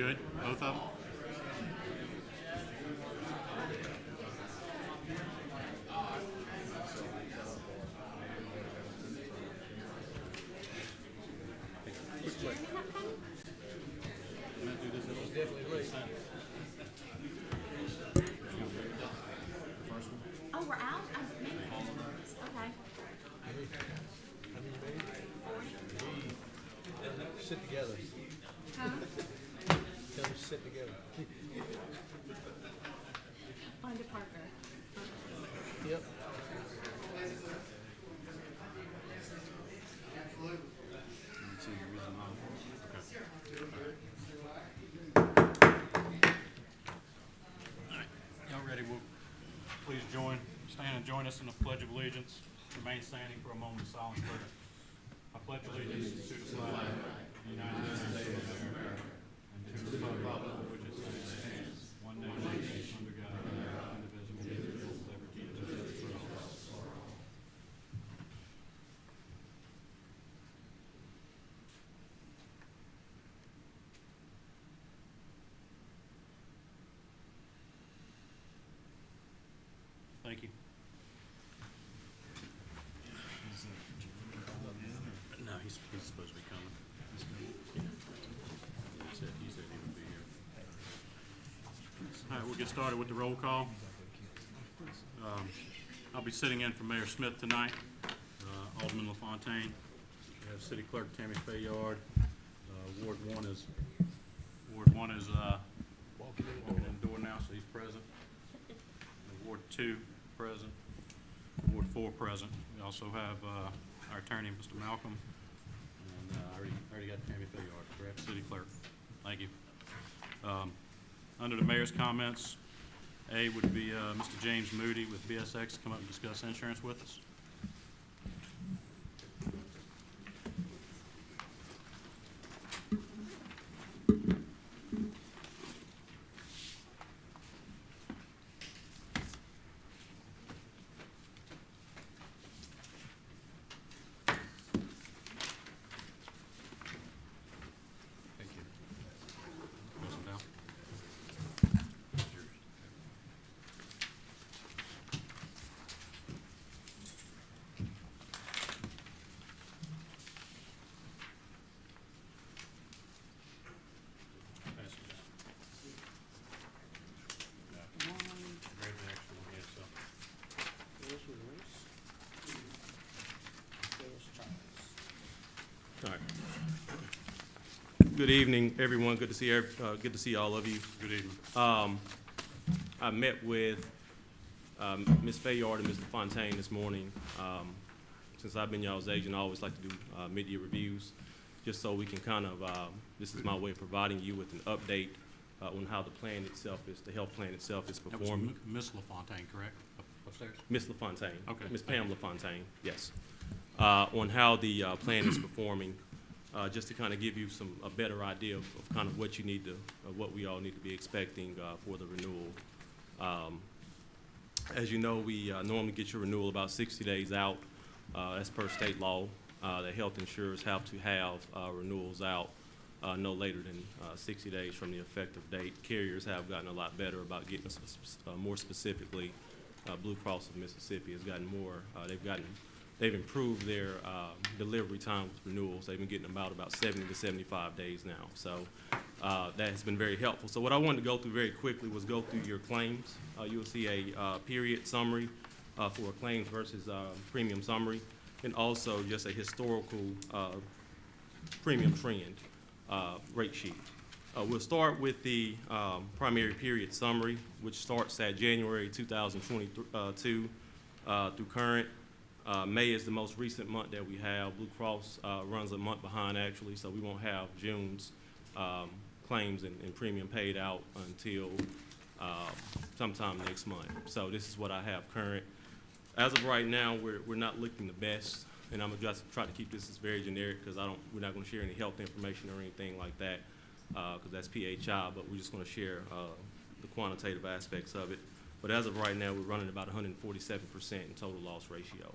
Good, both of them? Oh, we're out? Okay. Sit together. Huh? Tell them to sit together. On to Parker. Yep. Y'all ready? Well, please stand and join us in the Pledge of Allegiance. Remain standing for a moment of silent prayer. I pledge allegiance to the flag of the United States of America and to the republic for which it stands, one nation, under God, indivisible, with liberty and justice for all. Thank you. No, he's supposed to be coming. Yeah. He said he would be here. All right, we'll get started with the roll call. I'll be sitting in for Mayor Smith tonight. Alderman LaFontaine. We have City Clerk Tammy Fayard. Ward one is walking in the door now, so he's present. Ward 2 present. Ward 4 present. We also have our attorney, Mr. Malcolm, and I already got Tammy Fayard, correct? City Clerk. Thank you. Under the mayor's comments, A would be Mr. James Moody with BSX to come up and discuss insurance with us. Thank you. Sit down. Pass it down. Yeah. Grab the extra one here, so. All right. Good evening, everyone. Good to see all of you. Good evening. I met with Ms. Fayard and Mr. Fontaine this morning. Since I've been y'all's agent, I always like to do mid-year reviews, just so we can kind of, this is my way of providing you with an update on how the plan itself is, the health plan itself is That was performing. Miss LaFontaine, correct? Upstairs? Ms. LaFontaine. Okay. Ms. Pam LaFontaine, yes. On how the plan is performing, just to kind of give you a better idea of kind of what you need to, what we all need to be expecting for the renewal. As you know, we normally get your renewal about 60 days out. As per state law, the health insurers have to have renewals out no later than 60 days from the effective date. Carriers have gotten a lot better about getting more specifically. Blue Cross of Mississippi has gotten more. They've improved their delivery time with renewals. They've been getting about 70 to 75 days now. So that has been very helpful. So what I wanted to go through very quickly was go through your claims. You'll see a period summary for claims versus premium summary, and also just a historical premium trend rate sheet. We'll start with the primary period summary, which starts at January 2022 through current. May is the most recent month that we have. Blue Cross runs a month behind, actually, so we won't have June's claims and premium paid out until sometime next month. So this is what I have current. As of right now, we're not looking the best, and I'm gonna just try to keep this as very generic because we're not gonna share any health information or anything like that because that's PHI, but we're just gonna share the quantitative aspects of it. But as of right now, we're running about 147% in total loss ratio.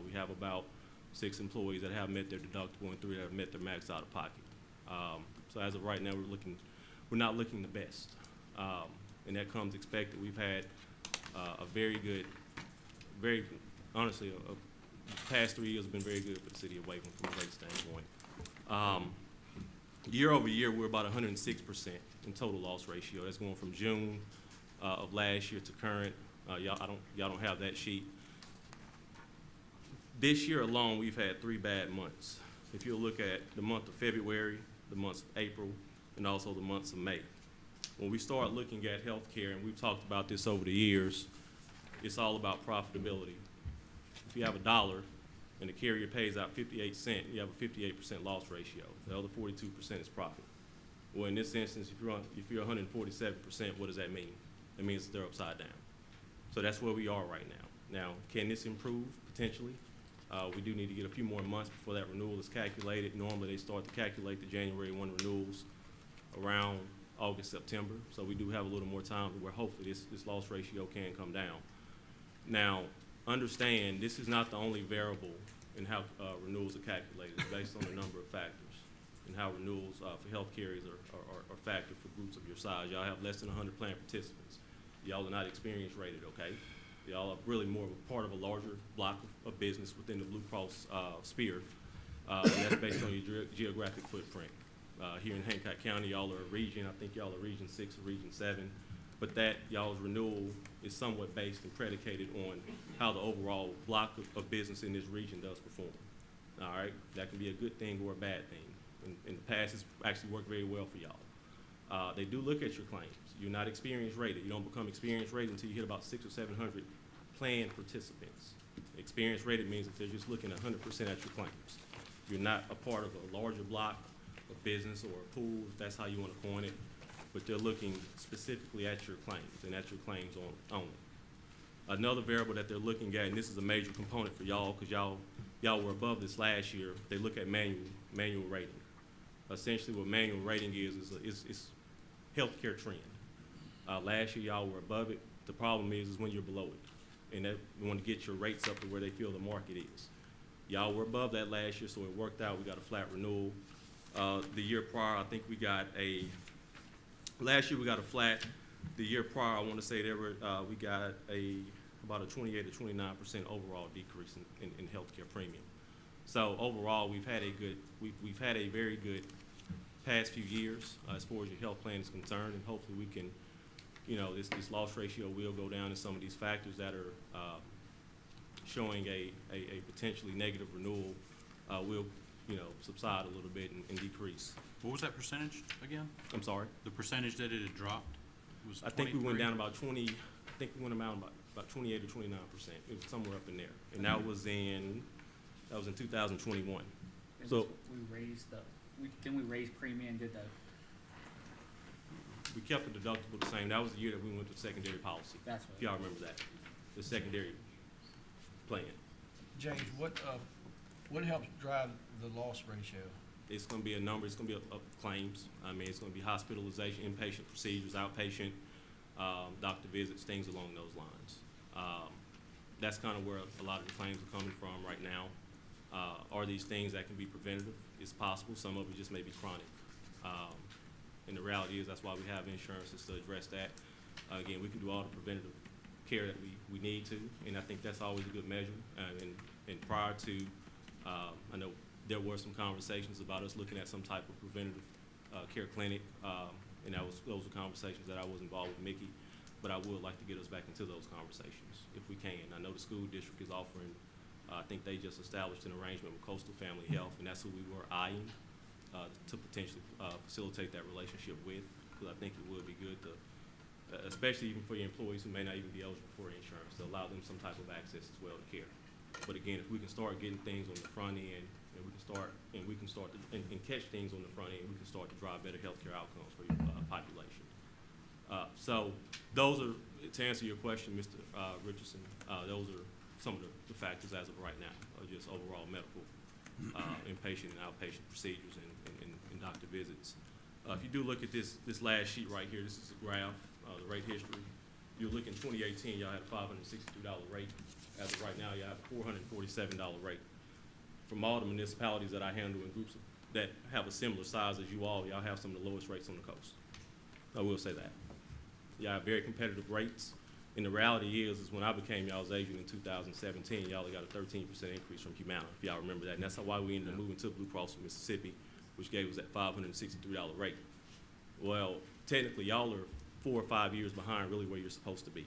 We have about 6 employees that have met their deductible and 3 that have met their max out of pocket. So as of right now, we're not looking the best. And that comes expected. We've had a very good, honestly, the past 3 years have been very good for the city of Waveland from a rate standpoint. Year over year, we're about 106% in total loss ratio. That's going from June of last year to current. Y'all don't have that sheet. This year alone, we've had 3 bad months. If you look at the month of February, the months of April, and also the months of May. When we start looking at healthcare, and we've talked about this over the years, it's all about profitability. If you have $1 and the carrier pays out 58 cents, you have a 58% loss ratio. The other 42% is profit. Well, in this instance, if you're 147%, what does that mean? It means they're upside down. So that's where we are right now. Now, can this improve? Potentially. We do need to get a few more months before that renewal is calculated. Normally, they start to calculate the January 1 renewals around August, September. So we do have a little more time where hopefully this loss ratio can come down. Now, understand this is not the only variable in how renewals are calculated. It's based on a number of factors and how renewals for health carriers are factored for groups of your size. Y'all have less than 100 plan participants. Y'all are not experience rated, okay? Y'all are really more of a part of a larger block of business within the Blue Cross sphere. And that's based on your geographic footprint. Here in Hancock County, y'all are a region. I think y'all are Region 6 or Region 7. But that y'all's renewal is somewhat based and predicated on how the overall block of business in this region does perform. All right? That can be a good thing or a bad thing. In the past, it's actually worked very well for y'all. They do look at your claims. You're not experience rated. You don't become experience rated until you hit about 600 or 700 plan participants. Experience rated means that they're just looking 100% at your claims. You're not a part of a larger block of business or a pool, if that's how you want to coin it, but they're looking specifically at your claims and at your claims only. Another variable that they're looking at, and this is a major component for y'all because y'all were above this last year, they look at manual rating. Essentially what manual rating is healthcare trend. Last year y'all were above it. The problem is when you're below it. And you want to get your rates up to where they feel the market is. Y'all were above that last year, so it worked out. We got a flat renewal. The year prior, I think last year we got a flat. The year prior, I want to say we got about a 28 to 29% overall decrease in healthcare premium. So overall, we've had a very good past few years as far as your health plan is concerned, and hopefully we can, this loss ratio will go down in some of these factors that are showing a potentially negative renewal will, subside a little bit and decrease. What was that percentage again? I'm sorry? The percentage that it had dropped was I think we went 23? down about 20, I think we went down about 28 or 29%. It was somewhere up in there. And that was in 2021. And So we raised then we raised premium and did the, we kept the deductible the same. That was the year that we went to secondary policy. that's what. If y'all remember that, the secondary plan. James, what helps drive the loss ratio? It's going to be a number. It's going to be of claims. I mean, it's going to be hospitalization, inpatient procedures, outpatient, doctor visits, things along those lines. That's kind of where a lot of the claims are coming from right now. Are these things that can be preventative? It's possible. Some of it just may be chronic. And the reality is that's why we have insurances to address that. Again, we can do all the preventative care that we need to, and I think that's always a good measure. And prior to, I know there were some conversations about us looking at some type of preventative care clinic, and those were conversations that I was involved with Mickey, but I would like to get us back into those conversations if we can. I know the school district is offering, I think they just established an arrangement with Coastal Family Health, and that's who we were eyeing to potentially facilitate that relationship with, because I think it would be good to, especially even for your employees who may not even be eligible for insurance, to allow them some type of access as well to care. But again, if we can start getting things on the front end, and we can start to catch things on the front end, we can start to drive better healthcare outcomes for your population. So those are, to answer your question, Mr. Richardson, those are some of the factors as of right now, just overall medical, inpatient and outpatient procedures and doctor visits. If you do look at this last sheet right here, this is a graph, the rate history. You look in 2018, y'all had a $562 rate. As of right now, y'all have a $447 rate. From all the municipalities that I handle in groups that have a similar size as y'all have some of the lowest rates on the coast. I will say that. Y'all have very competitive rates. And the reality is when I became y'all's agent in 2017, y'all got a 13% increase from Humana, if y'all remember that. And that's why we ended up moving to Blue Cross of Mississippi, which gave us that $563 rate. Well, technically, y'all are 4 or 5 years behind really where you're supposed to be.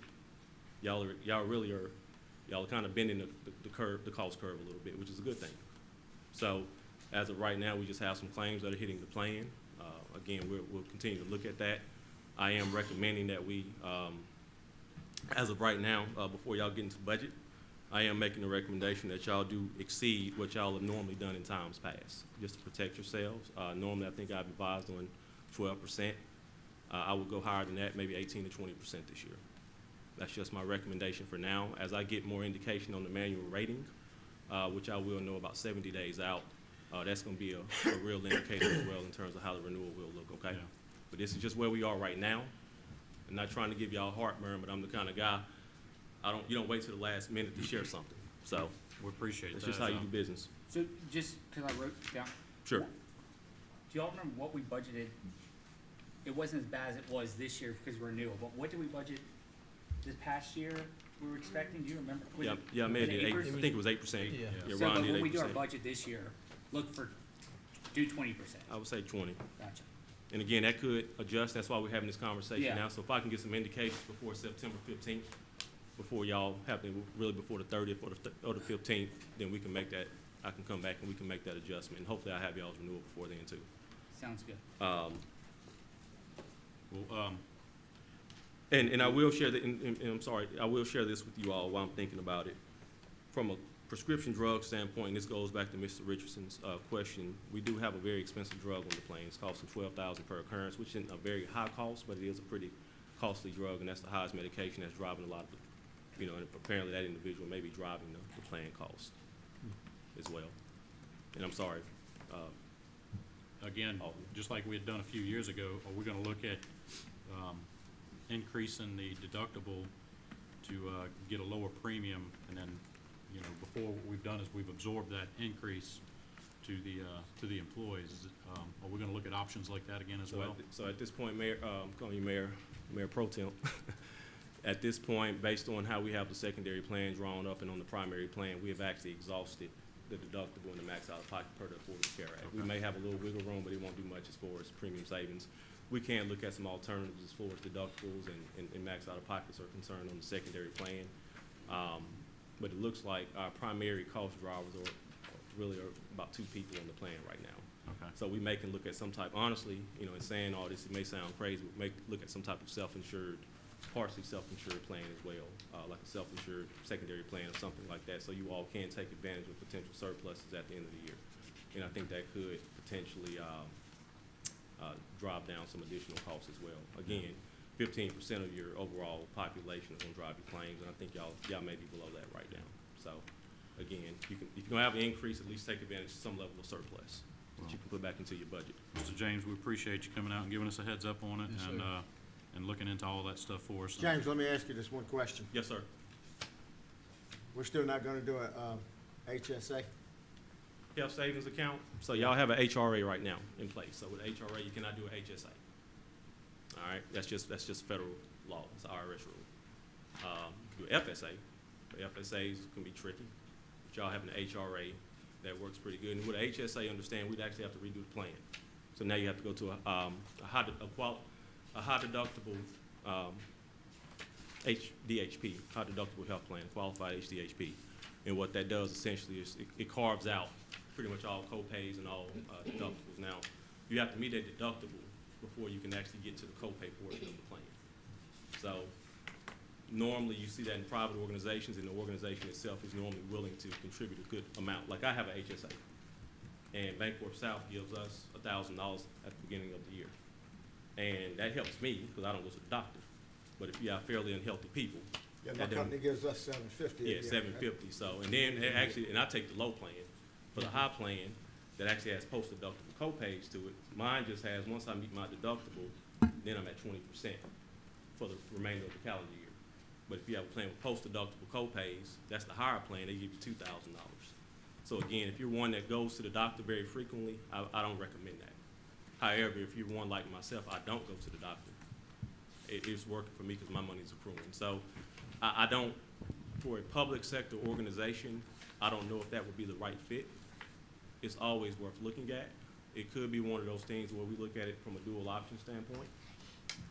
Y'all are kind of bending the cost curve a little bit, which is a good thing. So as of right now, we just have some claims that are hitting the plan. Again, we'll continue to look at that. I am recommending that we, as of right now, before y'all get into budget, I am making a recommendation that y'all do exceed what y'all have normally done in times past, just to protect yourselves. Normally, I think I've advised on 12%. I would go higher than that, maybe 18 to 20% this year. That's just my recommendation for now. As I get more indication on the manual rating, which I will know about 70 days out, that's going to be a real indicator as well in terms of how the renewal will look, okay? Yeah. But this is just where we are right now. I'm not trying to give y'all heartburn, but I'm the kind of guy, you don't wait till the last minute to share something. So We appreciate that. that's just how you do business. So just because I wrote down, Sure. do y'all remember what we budgeted? It wasn't as bad as it was this year because we're renewal, but what did we budget this past year we were expecting? Do you remember? Was it- Yeah, I made was it 8%. I think it was 8%. Yeah. Yeah, So Ron but did when we do our 8%. budget this year, look for, do 20%. I would say 20. Gotcha. And again, that could adjust. That's why we're having this conversation Yeah. now. So if I can get some indications before September 15th, before y'all have to, really before the 30th or the 15th, then we can make that, I can come back and we can make that adjustment. And hopefully I'll have y'all's renewal before then too. Sounds good. Well, And I will share and I'm sorry, I will share this with you all while I'm thinking about it. From a prescription drug standpoint, and this goes back to Mr. Richardson's question, we do have a very expensive drug on the plane. It's costing $12,000 per occurrence, which isn't a very high cost, but it is a pretty costly drug, and that's the highest medication that's driving a lot of, and apparently that individual may be driving the plan cost as well. And I'm sorry, again, just like we had done a few years ago, are we gonna look at, increasing the deductible to, get a lower premium? And then, before what we've done is we've absorbed that increase to the employees. Is it, are we gonna look at options like that again as well? So at this point, Mayor, calling you Mayor Pro Tem, at this point, based on how we have the secondary plan drawn up and on the primary plan, we have actually exhausted the deductible and the max out-of-pocket per the Affordable Care Act. We Okay. may have a little wiggle room, but it won't do much as far as premium savings. We can look at some alternatives as far as deductibles and max out-of-pockets are concerned on the secondary plan. But it looks like our primary cost drivers are about 2 people on the plan right now. Okay. So we may can look at some type, honestly, in saying all this, it may sound crazy, but may look at some type of self-insured, partially self-insured plan as well, like a self-insured secondary plan or something like that, so you all can take advantage of potential surpluses at the end of the year. And I think that could potentially drive down some additional costs as well. Again, 15% of your overall population is gonna drive your claims, and I think y'all may be below that right now. So, again, if you're gonna have an increase, at least take advantage of some level of surplus that you can put back into your budget. Mr. James, we appreciate you coming out and giving us a heads up on it. Yes, And, sir. and looking into all that stuff for us. James, let me ask you this one question. Yes, sir. We're still not gonna do a HSA? Health savings account, so y'all have an HRA right now in place. So with HRA, you cannot do a HSA. All right, that's just federal law, it's an IRS rule. You can do FSA, but FSAs can be tricky. But y'all having an HRA, that works pretty good. And with a HSA, understand, we'd actually have to redo the plan. So now you have to go to a high deductible DHP, high deductible health plan, qualified HDHP. And what that does essentially is it carves out pretty much all co-pays and all deductibles. Now, you have to meet that deductible before you can actually get to the co-pay portion of the plan. So normally you see that in private organizations, and the organization itself is normally willing to contribute a good amount. Like I have a HSA, and Bancorp South gives us $1,000 at the beginning of the year. And that helps me because I don't go to the doctor. But if you have fairly unhealthy people, Yeah, my that doesn't- company gives us $750. yeah, $750. So, and then it actually, and I take the low plan. For the high plan, that actually has post-deductible co-pays to it, mine just has, once I meet my deductible, then I'm at 20% for the remainder of the calendar year. But if you have a plan with post-deductible co-pays, that's the higher plan, they give you $2,000. So again, if you're one that goes to the doctor very frequently, I don't recommend that. However, if you're one like myself, I don't go to the doctor, it's working for me because my money's accruing. So I don't, for a public sector organization, I don't know if that would be the right fit. It's always worth looking at. It could be one of those things where we look at it from a dual option standpoint,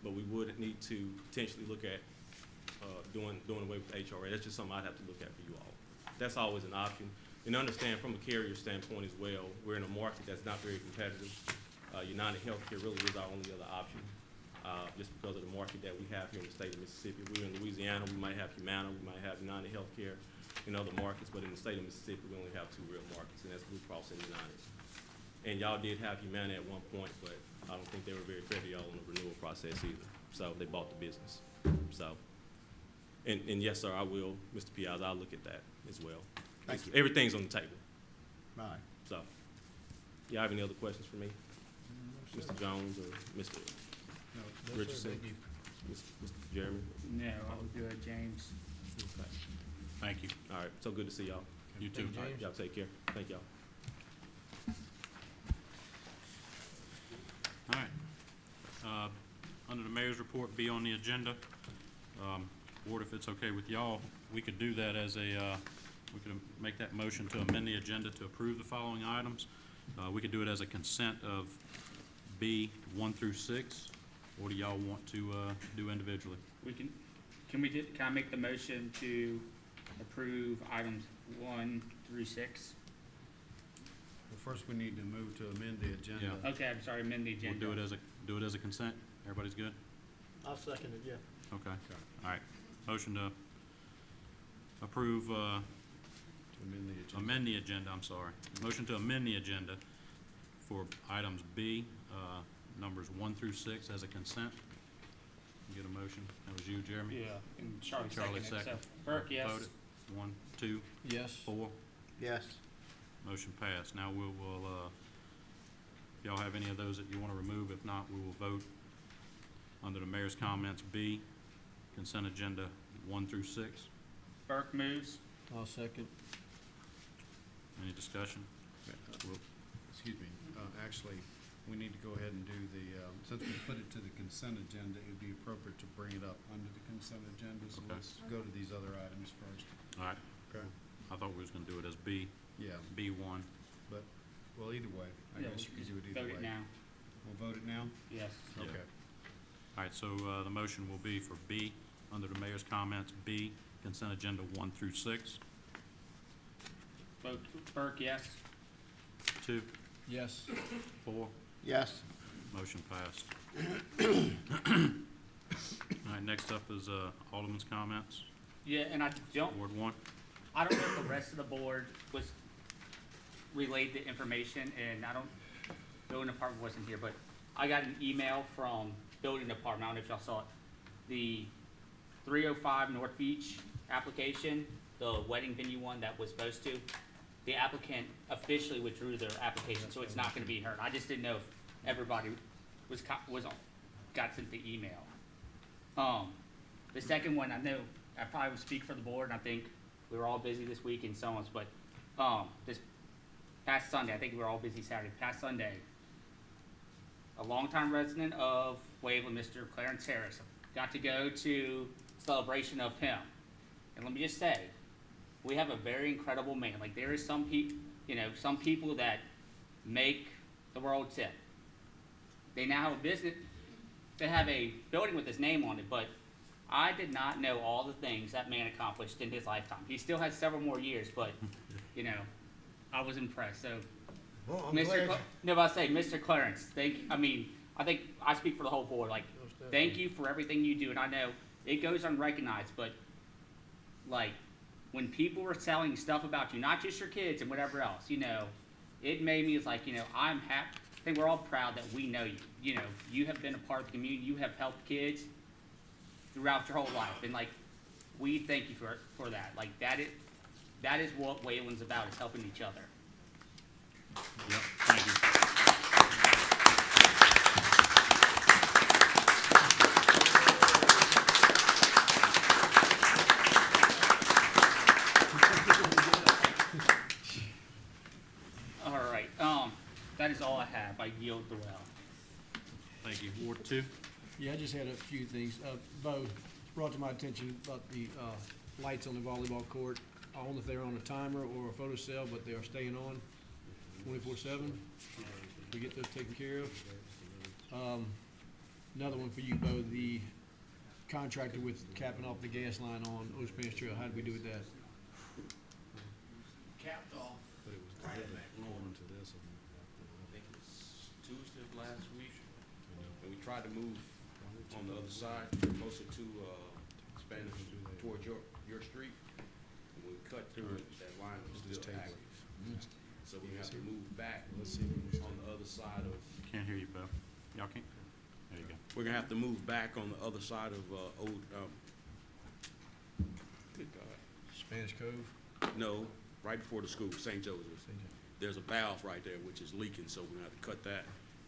but we would need to potentially look at doing away with HRA. That's just something I'd have to look at for you all. That's always an option. And understand from a carrier standpoint as well, we're in a market that's not very competitive. United Healthcare really is our only other option, just because of the market that we have here in the state of Mississippi. We're in Louisiana, we might have Humana, we might have United Healthcare in other markets, but in the state of Mississippi, we only have 2 real markets, and that's Blue Cross and United. And y'all did have Humana at one point, but I don't think they were very fair to y'all in the renewal process either. So they bought the business. So, and yes, sir, I will, Mr. Piazza, I'll look at that as well. Thank you. Everything's on the table. All right. So, y'all have any other questions for me? Mr. Jones or Mr. No, Richardson? thank you. Mr. Jeremy? No, I'm good, James. Okay. Thank you. All right, so good to see y'all. You too. Thank you, All right, James. y'all take care. Thank y'all. All right. Under the mayor's report, be on the agenda. Board, if it's okay with y'all, we could do that as a, we could make that motion to amend the agenda to approve the following items. We could do it as a consent of B 1 through 6. Or do y'all want to do individually? We can I make the motion to approve items 1 through 6? Well, first we need to move to amend the agenda. Yeah. Okay, I'm sorry, amend the We'll agenda. do it as a consent. Everybody's good? I'll second it, yeah. Okay. All right. Motion to approve, To amend the agenda. amend the agenda, I'm sorry. Motion to amend the agenda for items B, numbers 1 through 6 as a consent. You get a motion? That was you, Jeremy? Yeah, and Charlie Charlie seconded, so second. Burke, yes. Voted. 1, 2, Yes. 4. Yes. Motion passed. Now we will, if y'all have any of those that you want to remove, if not, we will vote under the mayor's comments B, consent agenda 1 through 6. Burke moves. I'll second. Any discussion? We'll- Excuse me, actually, we need to go ahead and do the, since we put it to the consent agenda, it would be appropriate to bring it up under the consent agenda, so Okay. let's go to these other items first. All right. Okay. I thought we was going to do it as B, Yeah, B1. but, well, either way, I Yeah, guess we'll you could do it just either Vote way. it now. We'll vote it now? Yes. Yeah. Okay. All right, so the motion will be for B, under the mayor's comments, B, consent agenda 1 through 6. Vote Burke, yes. 2, Yes. 4, Yes. motion passed. All right, next up is Alderman's comments, Yeah, and I don't Ward 1. know if the rest of the board was relayed the information, and I don't, building department wasn't here, but I got an email from building department, I don't know if y'all saw it. The 305 North Beach application, the wedding venue one that was supposed to, the applicant officially withdrew their application, so it's not gonna be heard. I just didn't know if everybody got sent the email. The second one, I know, I probably would speak for the board, and I think we were all busy this week and so on, but, this past Sunday, I think we were all busy Saturday, past Sunday, a longtime resident of Waveland, Mr. Clarence Harris, got to go to celebration of him. And let me just say, we have a very incredible man. Like, there is some some people that make the world tip. They now have a business, they have a building with his name on it, but I did not know all the things that man accomplished in his lifetime. He still has several more years, but, I was impressed, so. Well, But I say, Mr. Clarence, I think I speak for the whole board, like, thank you for everything you do, and I know it goes unrecognized, but, like, when people were selling stuff about you, not just your kids and whatever else, it made me, it's like, I'm happy, I think we're all proud that we know you, you have been a part of the community, you have helped kids throughout your whole life, and, like, we thank you for that, like, that is what Waveland's about, is helping each other. Yep, thank you. All right, that is all I have. I yield the well. Thank you. Ward 2. Yeah, I just had a few things. Bo, it's brought to my attention about the lights on the volleyball court. I don't know if they're on a timer or a photo cell, but they are staying on 24/7. We get those taken care of. Another one for you, Bo, the contractor with capping off the gas line on Old Spanish Trail. How did we do with that? Capped off. But it was going to this, and I think it was Tuesday of last week, and we tried to move on the other side, closer to, Spanish, towards your street. And when we cut through it, that line was Just still table it. active. So we have to move back let's see. on the other side of, Can't hear you, Bo. Y'all can't? There you go. we're gonna have to move back on the other side of, old, good God. Spanish Cove? No, right before the school, St. Joseph's. There's a valve right there which is leaking, so we're gonna have to cut that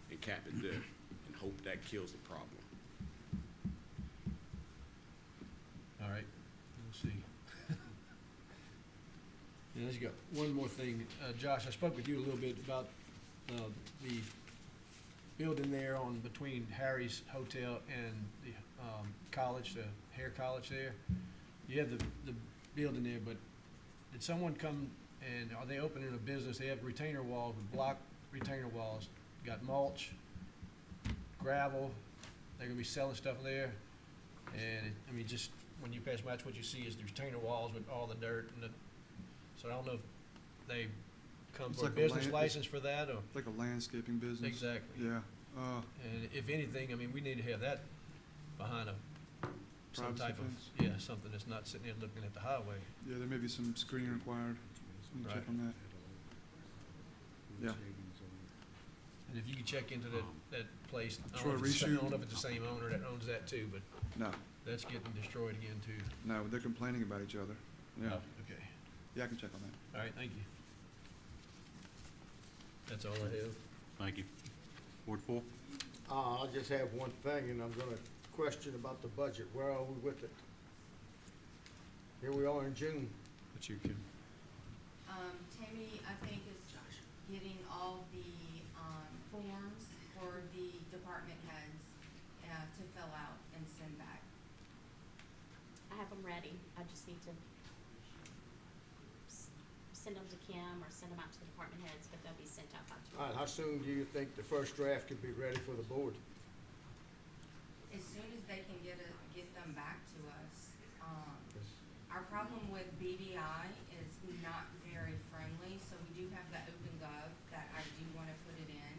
and cap it there and hope that kills the problem. All right, we'll see. And let's go, one more thing. Josh, I spoke with you a little bit about the building there on between Harry's Hotel and the college, the hair college there. You have the building there, but did someone come and are they opening a business? They have retainer walls, block retainer walls, got mulch, gravel. They're gonna be selling stuff there. And I mean, just when you pass by, that's what you see is the retainer walls with all the dirt and the, so I don't know if they come It's for a like a business land- license for that or, Like a landscaping business. exactly. Yeah, And if anything, I mean, we need to have that behind some Privacy type of, fence. yeah, something that's not sitting there looking at the highway. yeah, there may be some screening required. Let me check Right. on that. Yeah. And if you could check into that place, I Troy don't know if it's the same- I Reshoot? don't know if it's the same owner that owns that too, but No, that's getting destroyed again too. no, they're complaining about each other. Yeah, Oh, okay. yeah, I can check on that. All right, thank you. That's all I have. Thank you. Ward 4? I just have one thing, and I'm gonna question about the budget. Where are we with it? Here we are in June. But you can, Tammy, I think is getting all the, forms for the department heads, to fill out and send back. I have them ready. I just need to send them to Kim or send them out to the department heads, but they'll be sent out by All tomorrow. right, how soon do you think the first draft could be ready for the board? As soon as they can get them back to us. Our problem with BDI is not very friendly, so we do have the OpenGov that I do wanna put it in.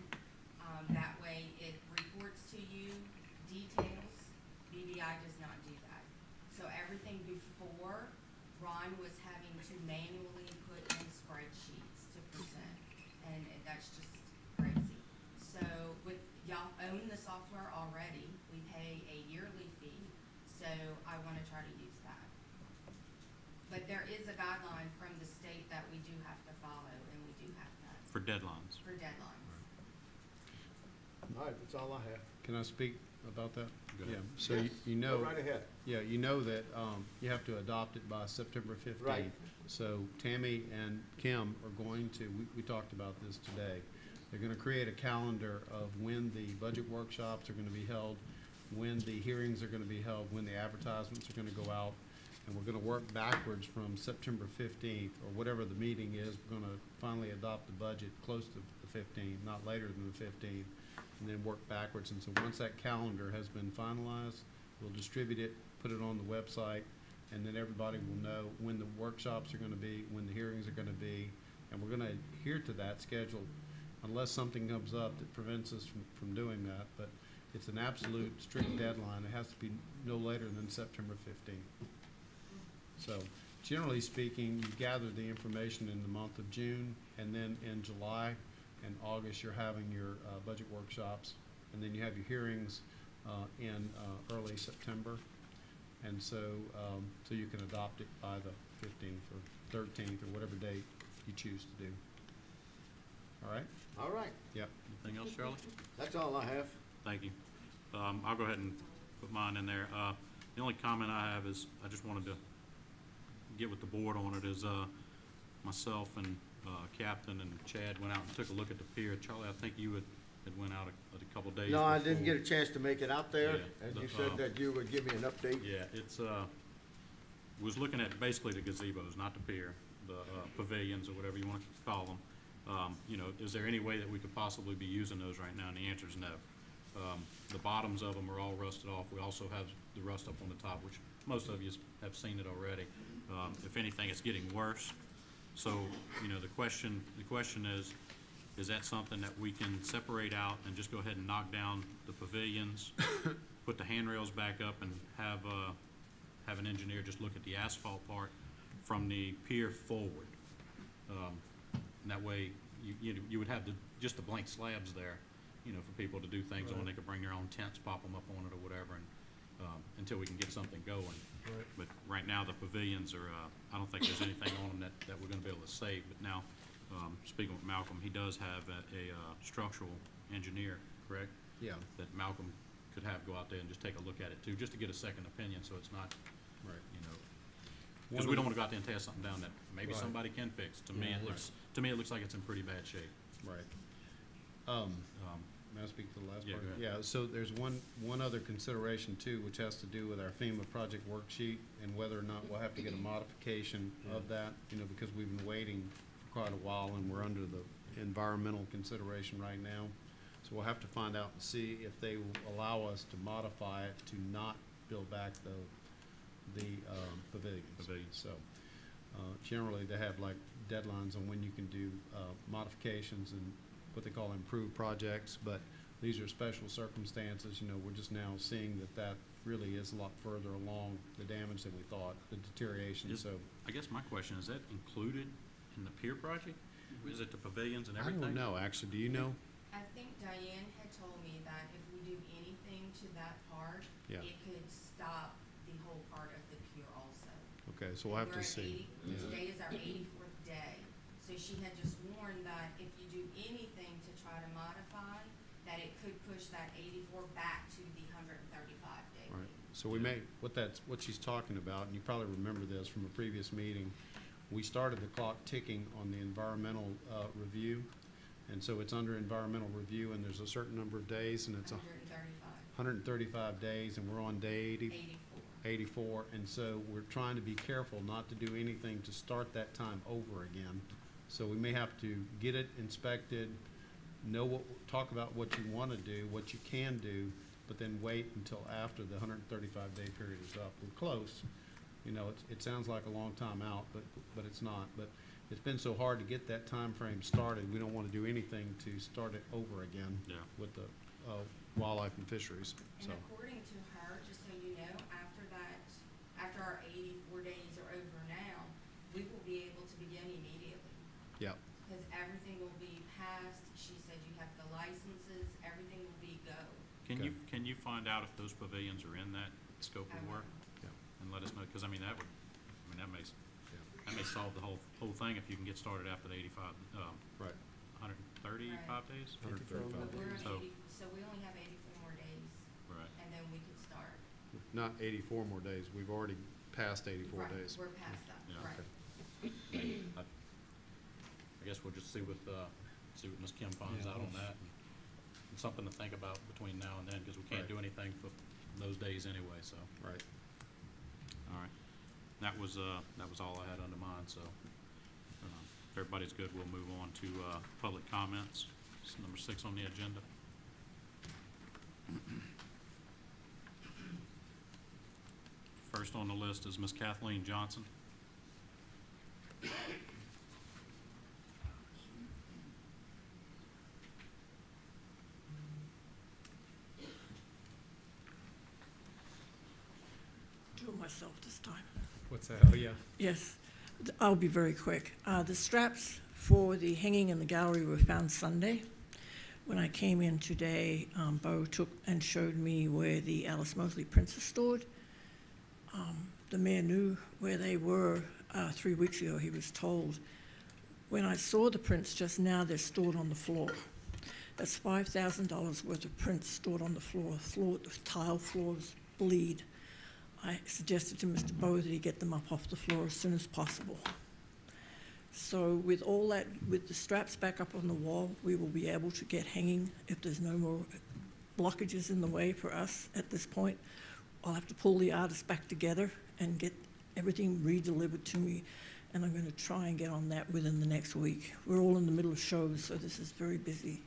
That way it reports to you details. BDI does not do that. So everything before, Ron was having to manually put in spreadsheets to present, and that's just crazy. So with, y'all own the software already, we pay a yearly fee, so I wanna try to use that. But there is a guideline from the state that we do have to follow, and we do have that For deadlines. for deadlines. All right, that's all I have. can I speak about that? Go Yeah, ahead. so Yes, you know. Go right ahead. Yeah, you know that, you have to adopt it by September 15th. Right. So Tammy and Kim are going to, we talked about this today. They're gonna create a calendar of when the budget workshops are gonna be held, when the hearings are gonna be held, when the advertisements are gonna go out. And we're gonna work backwards from September 15th, or whatever the meeting is. We're gonna finally adopt the budget close to the 15th, not later than the 15th, and then work backwards. And so once that calendar has been finalized, we'll distribute it, put it on the website, and then everybody will know when the workshops are gonna be, when the hearings are gonna be, and we're gonna adhere to that schedule unless something comes up that prevents us from doing that. But it's an absolute strict deadline. It has to be no later than September 15th. So generally speaking, you gather the information in the month of June, and then in July and August, you're having your budget workshops, and then you have your hearings in early September. And so, so you can adopt it by the 15th or 13th or whatever date you choose to do. All right? All right, Yep. Anything else, Charlie? that's all I have. Thank you. I'll go ahead and put mine in there. The only comment I have is, I just wanted to get with the board on it, is, myself and, Captain and Chad went out and took a look at the pier. Charlie, I think you had It went out a couple days No, I before. didn't get a chance to make it out there, Yeah, and the, you said that you would give me an update. Yeah, it's, was looking at basically the gazebos, not the pier, the pavilions or whatever you want to call them. You know, is there any way that we could possibly be using those right now? And the answer is no. The bottoms of them are all rusted off. We also have the rust up on the top, which most of you have seen it already. If anything, it's getting worse. So, you know, the question is that something that we can separate out and just go ahead and knock down the pavilions, put the handrails back up, and have an engineer just look at the asphalt part from the pier forward? And that way, you would have just the blank slabs there, you know, for people to do things on. They could bring their own tents, pop them up on it or whatever, and until we can get something going. Right. But right now, the pavilions are, I don't think there's anything on them that we're gonna be able to save. But now, speaking with Malcolm, he does have a structural engineer, correct? Yeah, That Malcolm could have go out there and just take a look at it too, just to get a second opinion, so it's not, right. you know, because we don't want to go out there and tear something down that maybe Right. somebody can fix. To me, it looks like it's in pretty bad shape. Right. Um, May I speak to the last Yeah, part? go ahead. Yeah, so there's one other consideration too, which has to do with our FEMA project worksheet and whether or not we'll have to get a modification of that, you know, because we've been waiting for quite a while and we're under the environmental consideration right now. So we'll have to find out and see if they will allow us to modify it to not build back the pavilions. So, generally, they have like deadlines on when you can do modifications and what they call improved projects, but these are special circumstances. You know, we're just now seeing that really is a lot further along the damage than we thought, the deterioration, Is- so. I guess my question, is that included in the pier project? Is it the pavilions and I everything? don't know, actually, do you know? I think Diane had told me that if we do anything to that part, Yeah. it could stop the whole part of the pier also. Okay, so we'll have We're to at see. 80 Yeah. Today is our 84th day, so she had just warned that if you do anything to try to modify, that it could push that 84 back to the 135 day. Right, so we may, what she's talking about, and you probably remember this from a previous meeting, we started the clock ticking on the environmental, review. And so it's under environmental review and there's a certain number of days and it's 135 days and we're on day 84. And so we're trying to be careful not to do anything to start that time over again. So we may have to get it inspected, talk about what you want to do, what you can do, but then wait until after the 135-day period is up. We're close. You know, it sounds like a long time out, but it's not. But it's been so hard to get that time frame started. We don't want to do anything to start it over again Yeah. with the wildlife and fisheries. So, And according to her, just so you know, after our 84 days are over now, we will be able to begin immediately. yeah, Because everything will be passed. She said you have the licenses, everything will be go. Okay. Can you find out if those pavilions are in that scope I of work? yeah, And let us know, because I mean, that may solve the whole thing if you can get started after the 85, right. 135 days? 135 But we're days. on So- 80, so we only have 84 more days, Right. and then we could start. Not 84 more days. We've already passed 84 Right, days. we're past that, Yeah. right. I guess we'll just see what Ms. Kim finds Yeah. out on that. And something to think about between now and then, because we can't Right. do anything for those days anyway, so. Right. All right. That was all I had under mine, so, if everybody's good, we'll move on to, public comments. It's number 6 on the agenda. First on the list is Ms. Kathleen Johnson. Do it myself this time. What's that? Oh, yeah. Yes, I'll be very quick. The straps for the hanging in the gallery were found Sunday. When I came in today, Bo took and showed me where the Alice Mosley prints are stored. The mayor knew where they were 3 weeks ago, he was told. When I saw the prints just now, they're stored on the floor. That's $5,000 worth of prints stored on the floor. Tile floors bleed. I suggested to Mr. Bowe that he get them up off the floor as soon as possible. So with all that, with the straps back up on the wall, we will be able to get hanging if there's no more blockages in the way for us at this point. I'll have to pull the artist back together and get everything re-delivered to me, and I'm gonna try and get on that within the next week. We're all in the middle of shows, so this is very busy.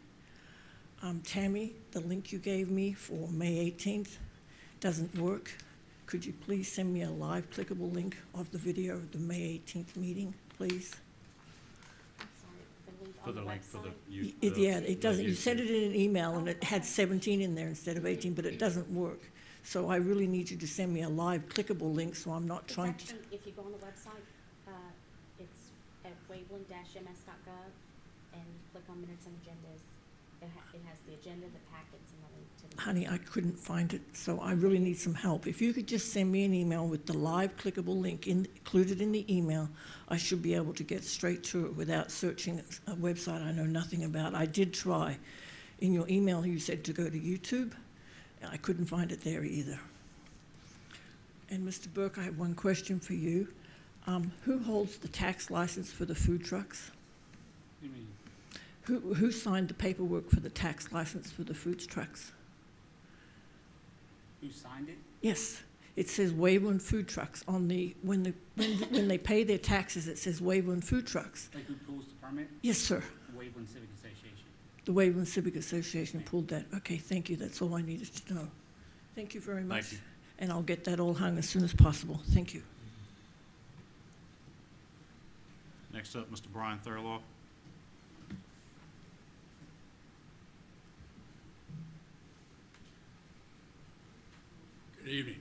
Tammy, the link you gave me for May 18th doesn't work. Could you please send me a live clickable link of the video of the May 18th meeting, please? I'm sorry, the link For on the the link for the. website? Yeah, it doesn't, you sent it in an email and it had 17 in there instead of 18, but it doesn't work. So I really need you to send me a live clickable link so I'm not It's trying to. actually, if you go on the website, it's at waveland-ms.gov, and you click on minutes and agendas. It has the agenda, the packets, and the link to the. Honey, I couldn't find it, so I really need some help. If you could just send me an email with the live clickable link included in the email, I should be able to get straight to it without searching a website I know nothing about. I did try. In your email, you said to go to YouTube. I couldn't find it there either. And Mr. Burke, I have one question for you. Who holds the tax license for the food trucks? You mean, Who signed the paperwork for the tax license for the food trucks? Who signed it? Yes, it says Waveland Food Trucks on the, when they pay their taxes, it says Waveland Food Trucks. Like who pulls the permit? Yes, sir. Waveland Civic Association. The Waveland Civic Association pulled that. Okay, thank you. That's all I needed to know. Thank you very much. Thank you. And I'll get that all hung as soon as possible. Thank you. next up, Mr. Brian Thurlow. Good evening.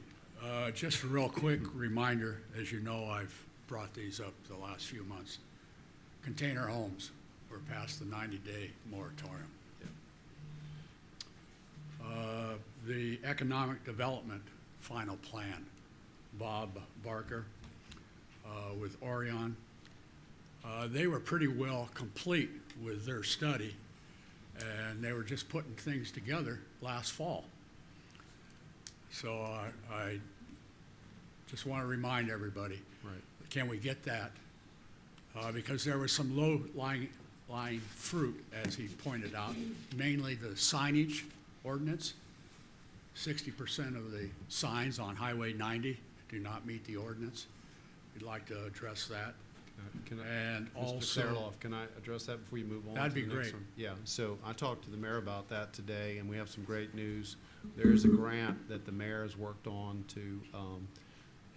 Just a real quick reminder, as you know, I've brought these up the last few months. Container homes, we're past the 90-day moratorium. The economic development final plan, Bob Barker with Orion, they were pretty well complete with their study, and they were just putting things together last fall. So I just want to remind everybody, can we get that? Because there was some low-lying fruit, as he pointed out, mainly the signage ordinance. 60% of the signs on Highway 90 do not meet the ordinance. We'd like to address that. And Mr. also, Fairloff, can I address that before you move on? That'd to be the next great. one? Yeah, so I talked to the mayor about that today, and we have some great news. There's a grant that the mayor has worked on to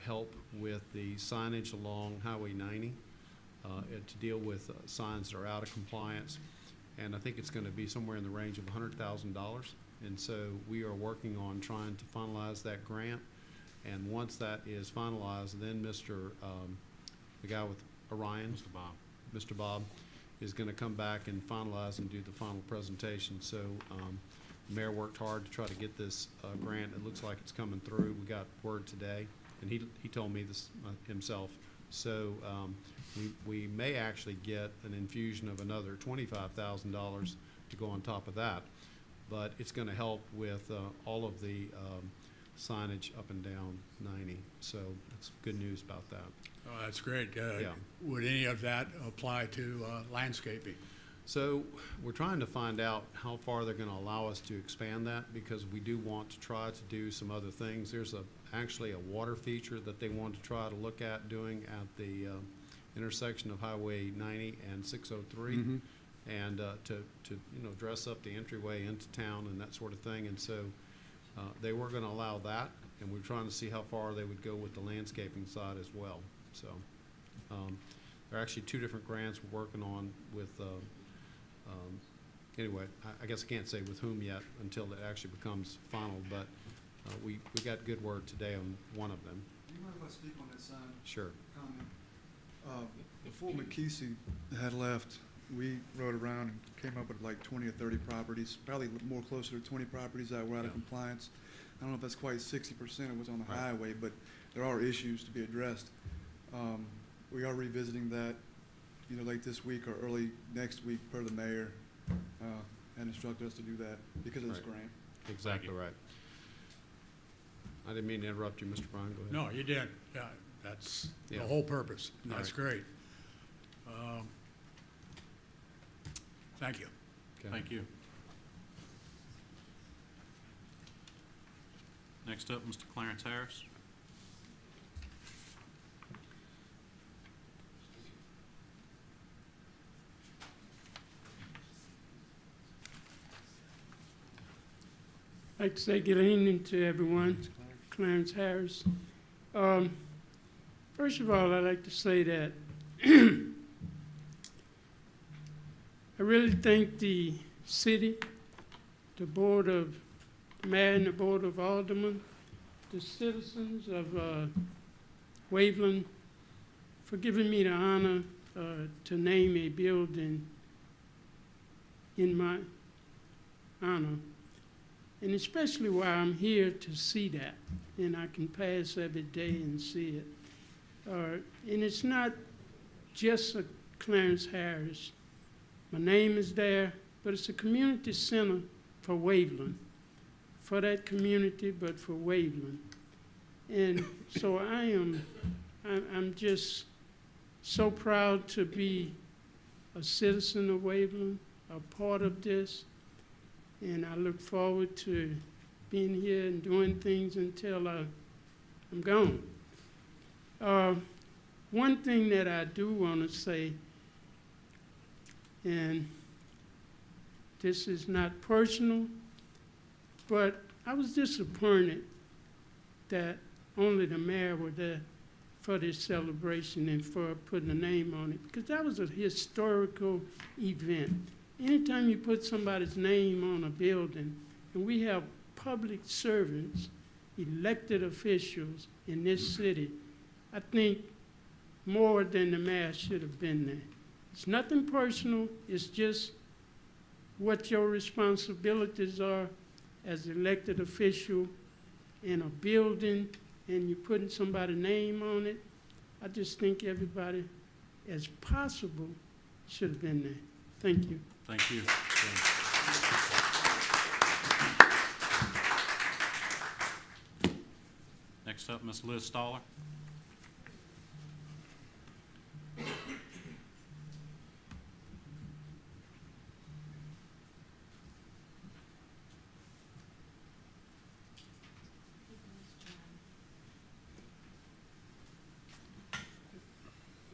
help with the signage along Highway 90 to deal with signs that are out of compliance. And I think it's going to be somewhere in the range of $100,000. And so we are working on trying to finalize that grant. And once that is finalized, then the guy with Orion, Mr. Bob, is going to come back and finalize and do the final presentation. So the mayor worked hard to try to get this grant. It looks like it's coming through. We got word today, and he told me this himself. So we may actually get an infusion of another $25,000 to go on top of that. But it's going to help with all of the signage up and down 90. So it's good news about that. oh, that's great. Yeah. Would any of that apply to landscaping? So we're trying to find out how far they're going to allow us to expand that, because we do want to try to do some other things. There's actually a water feature that they want to try to look at doing at the intersection of Highway 90 and 603. Mhm. And to dress up the entryway into town and that sort of thing. And so they were going to allow that, and we're trying to see how far they would go with the landscaping side as well. So there are actually two different grants we're working on with, anyway, I guess I can't say with whom yet until it actually becomes final, but we got good word today on one of them. Do you mind if I speak on that sign Sure. comment? Before McKesey had left, we rode around and came up with like 20 or 30 properties, probably more closer to 20 properties that were out of compliance. I don't know if that's quite 60% of what's on the Right. highway, but there are issues to be addressed. We are revisiting that, late this week or early next week per the mayor, and instructed us to do that because of this Right. grant. Exactly right. I didn't mean to interrupt you, Mr. Bryan. Go ahead. No, you did. Yeah, that's the Yeah. whole purpose. That's Right. great. Thank you. Okay. Thank you. Next up, Mr. Clarence Harris. I'd like to say good evening to everyone. Clarence Harris. First of all, I'd like to say that I really think the city, the mayor and the board of aldermen, the citizens of Waveland for giving me the honor to name a building in my honor. And especially while I'm here to see that, and I can pass every day and see it. And it's not just a Clarence Harris. My name is there, but it's a community center for Waveland, for that community, but for Waveland. And so I'm just so proud to be a citizen of Waveland, a part of this. And I look forward to being here and doing things until I'm gone. One thing that I do want to say, and this is not personal, but I was disappointed that only the mayor was there for this celebration and for putting a name on it, because that was a historical event. Anytime you put somebody's name on a building, and we have public servants, elected officials in this city, I think more than the mayor should have been there. It's nothing personal, it's just what your responsibilities are as elected official in a building, and you're putting somebody's name on it. I just think everybody, as possible, should have been there. Thank you. Thank you. Next up, Ms. Liz Stoller.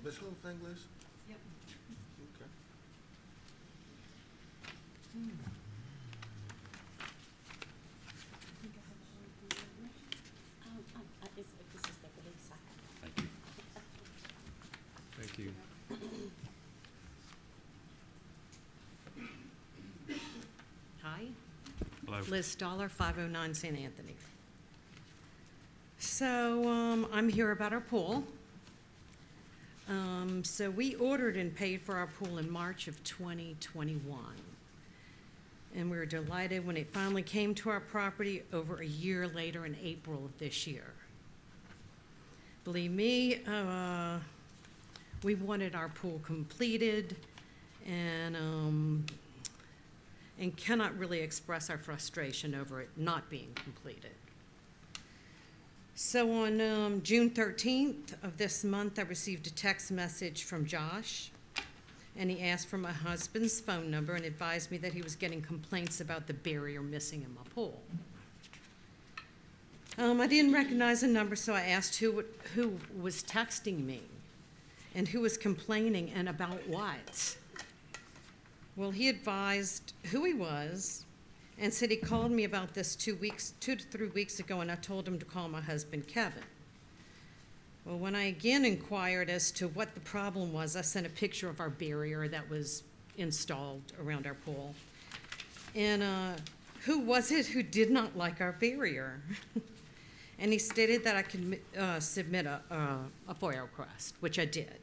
This whole thing, Liz? Yep. Okay. This is the release I have. Thank you. Thank you. Hi, Hello. Liz Stoller, 509 St. Anthony. So I'm here about our pool. So we ordered and paid for our pool in March of 2021. And we were delighted when it finally came to our property over a year later in April of this year. Believe me, we wanted our pool completed and cannot really express our frustration over it not being completed. So on June 13th of this month, I received a text message from Josh, and he asked for my husband's phone number and advised me that he was getting complaints about the barrier missing in my pool. I didn't recognize the number, so I asked who was texting me and who was complaining and about what. Well, he advised who he was and said he called me about this 2 to 3 weeks ago, and I told him to call my husband, Kevin. Well, when I again inquired as to what the problem was, I sent a picture of our barrier that was installed around our pool. And who was it who did not like our barrier? And he stated that I could submit a FOIA request, which I did.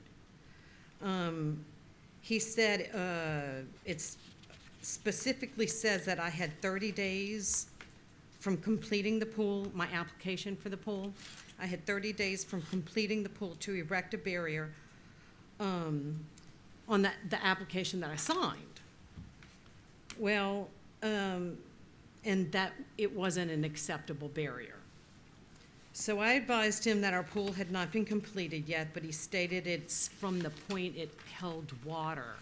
He said it's specifically says that I had 30 days from completing the pool, my application for the pool. I had 30 days from completing the pool to erect a barrier on the application that I signed. Well, and that it wasn't an acceptable barrier. So I advised him that our pool had not been completed yet, but he stated it's from the point it held water.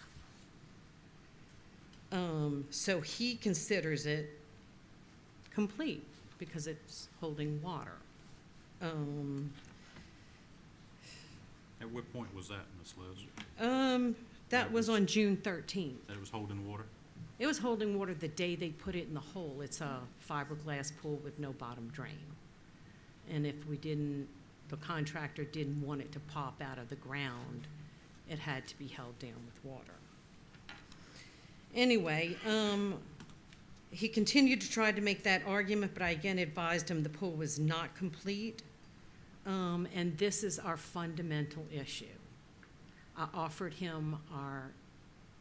So he considers it complete because it's holding water. At what point was that, Ms. Liz? That was on June 13th. That it was holding water? It was holding water the day they put it in the hole. It's a fiberglass pool with no bottom drain. And if the contractor didn't want it to pop out of the ground, it had to be held down with water. Anyway, he continued to try to make that argument, but I again advised him the pool was not complete. And this is our fundamental issue. I offered him our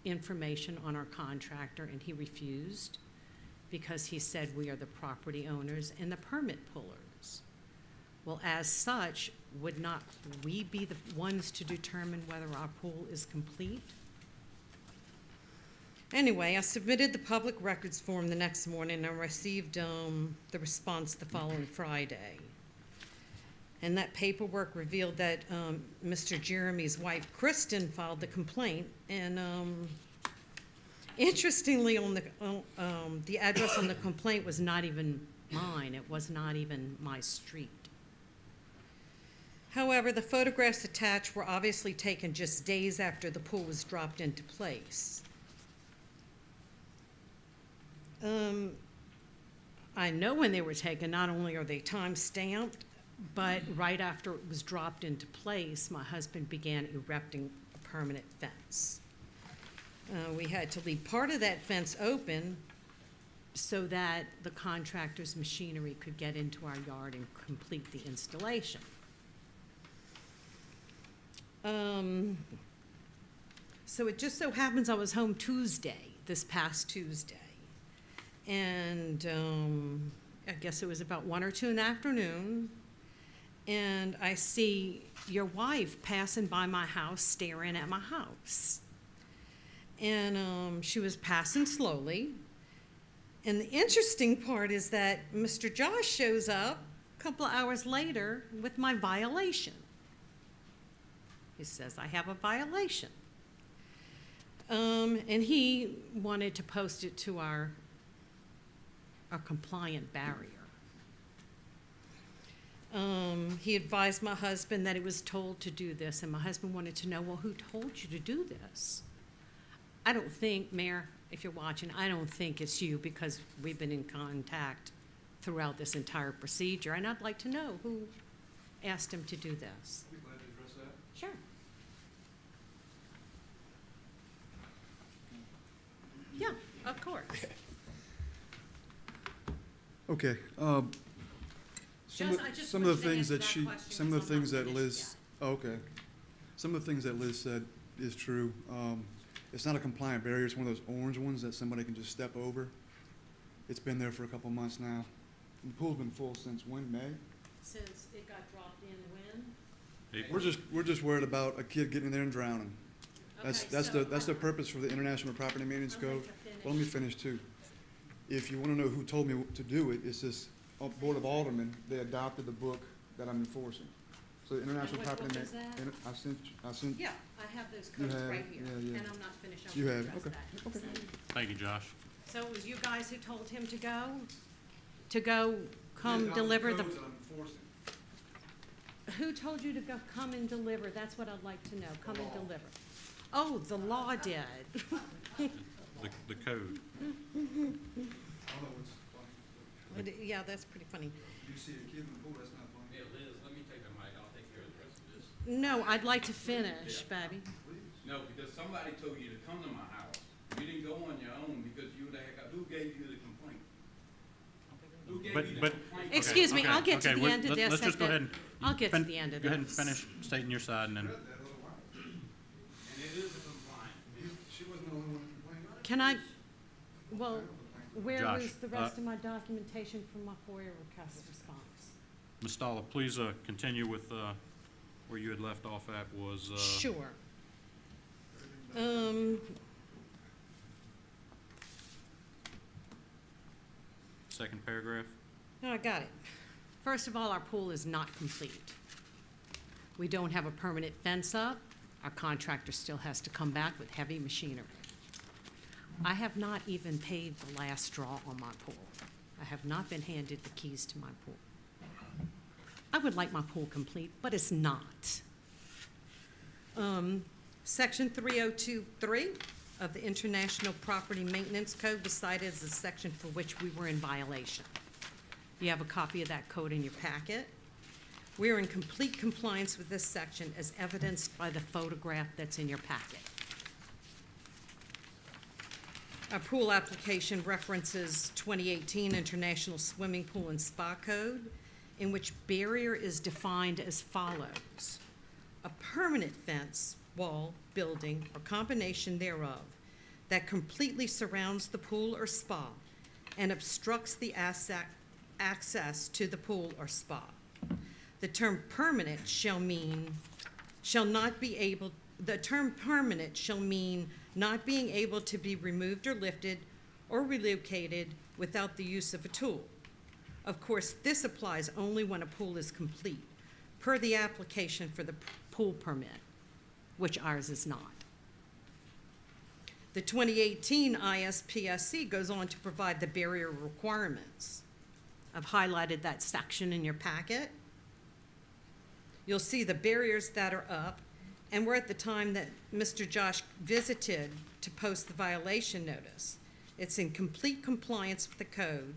information on our contractor, and he refused because he said we are the property owners and the permit pullers. Well, as such, would not we be the ones to determine whether our pool is complete? Anyway, I submitted the public records form the next morning and received the response the following Friday. And that paperwork revealed that Mr. Jeremy's wife, Kristen, filed the complaint. And interestingly, on the address on the complaint was not even mine. It was not even my street. However, the photographs attached were obviously taken just days after the pool was dropped into place. I know when they were taken. Not only are they time-stamped, but right after it was dropped into place, my husband began erecting a permanent fence. We had to leave part of that fence open so that the contractor's machinery could get into our yard and complete the installation. So it just so happens I was home this past Tuesday. And I guess it was about 1 or 2 in the afternoon. And I see your wife passing by my house, staring at my house. And she was passing slowly. And the interesting part is that Mr. Josh shows up a couple of hours later with my violation. He says, I have a violation. And he wanted to post it to our compliant barrier. He advised my husband that he was told to do this, and my husband wanted to know, well, who told you to do this? I don't think, Mayor, if you're watching, I don't think it's you, because we've been in contact throughout this entire procedure, and I'd like to know who asked him to do this. I'd be glad to address that. Sure. Yeah, of course. Okay, Just- I just some want of the you to things answer that that she, question some of the because I'm things not that finished Liz, oh, okay. Some of the things that Liz said is true. It's not a compliant barrier, it's one of those orange ones that somebody can just step over. It's been there for a couple months now. And the pool's been full since when, May? Since it got dropped in when? We're just worried about a kid getting in there and drowning. That's Okay, the so- purpose for the International Property Maintenance Okay, Code. to finish. Well, let me finish too. If you wanna know who told me to do it, it's this Board of Aldermen. They adopted the book that I'm enforcing. So the International what Property book is that? I sent, Yeah, I have those You codes have- right here, yeah, yeah. and I'm not finished. I'm You gonna have, address okay, that. okay. Thank you, Josh. So it was you guys who told him to go come deliver the, who told you to go come and deliver? That's what I'd like to know, come and deliver. Oh, the law did. The code. Yeah, that's pretty funny. You see a kid in the pool, that's not funny. Yeah, Liz, let me take the mic, I'll take care of the rest of this. No, I'd like to finish, baby. No, because somebody told you to come to my house. You didn't go on your own because you were the heck, who gave you the complaint? Who gave you the But- complaint? Excuse me, I'll get to Okay, the end of this. Let's just go ahead and. I'll get to the end of Go ahead and this. finish stating your side and then. And it is a complaint. She wasn't the only one complaining. Can I, well, where Josh, was the rest of my documentation from my FOIA request response? Ms. Stalla, please continue with where you had left off at was. Sure. Second paragraph. No, I got it. First of all, our pool is not complete. We don't have a permanent fence up. Our contractor still has to come back with heavy machinery. I have not even paid the last draw on my pool. I have not been handed the keys to my pool. I would like my pool complete, but it's not. Section 3023 of the International Property Maintenance Code was cited as a section for which we were in violation. You have a copy of that code in your packet. We are in complete compliance with this section as evidenced by the photograph that's in your packet. Our pool application references 2018 International Swimming Pool and Spa Code, in which barrier is defined as follows: a permanent fence, wall, building, or combination thereof that completely surrounds the pool or spa and obstructs the access to the pool or spa. The term permanent shall mean not being able to be removed or lifted or relocated without the use of a tool. Of course, this applies only when a pool is complete, per the application for the pool permit, which ours is not. The 2018 ISPSC goes on to provide the barrier requirements. I've highlighted that section in your packet. You'll see the barriers that are up, and we're at the time that Mr. Josh visited to post the violation notice. It's in complete compliance with the code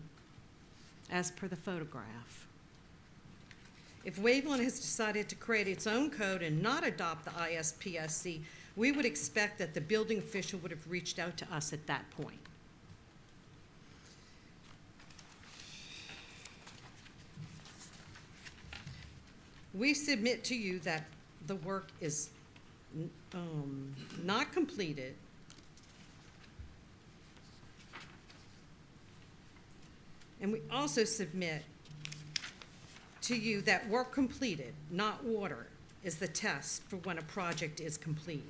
as per the photograph. If Waveland has decided to create its own code and not adopt the ISPSC, we would expect that the building official would have reached out to us at that point. We submit to you that the work is not completed. And we also submit to you that work completed, not water, is the test for when a project is complete.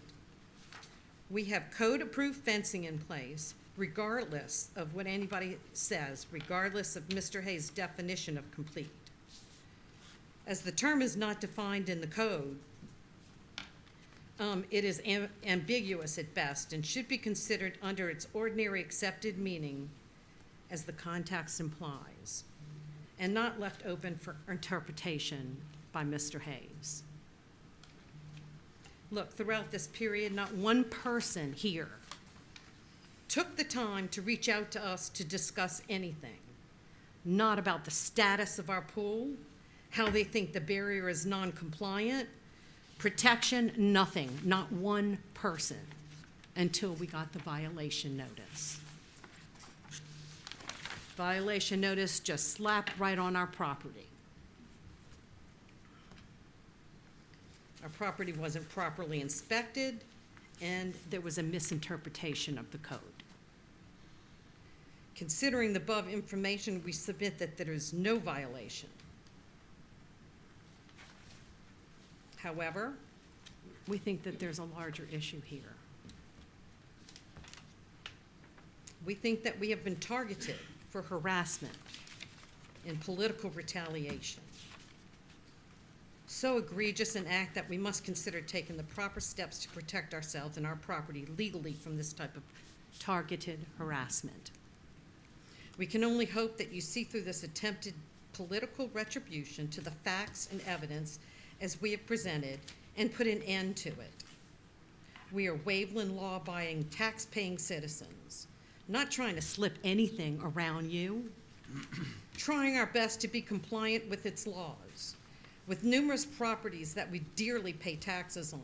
We have code-approved fencing in place, regardless of what anybody says, regardless of Mr. Hayes' definition of complete. As the term is not defined in the code, it is ambiguous at best and should be considered under its ordinary accepted meaning as the context implies, and not left open for interpretation by Mr. Hayes. Look, throughout this period, not one person here took the time to reach out to us to discuss anything, not about the status of our pool, how they think the barrier is non-compliant, protection, nothing, not one person, until we got the violation notice. Violation notice just slapped right on our property. Our property wasn't properly inspected, and there was a misinterpretation of the code. Considering the above information, we submit that there is no violation. However, we think that there's a larger issue here. We think that we have been targeted for harassment and political retaliation. So egregious an act that we must consider taking the proper steps to protect ourselves and our property legally from this type of targeted harassment. We can only hope that you see through this attempted political retribution to the facts and evidence as we have presented and put an end to it. We are Waveland law-abiding, tax-paying citizens, not trying to slip anything around you, trying our best to be compliant with its laws, with numerous properties that we dearly pay taxes on,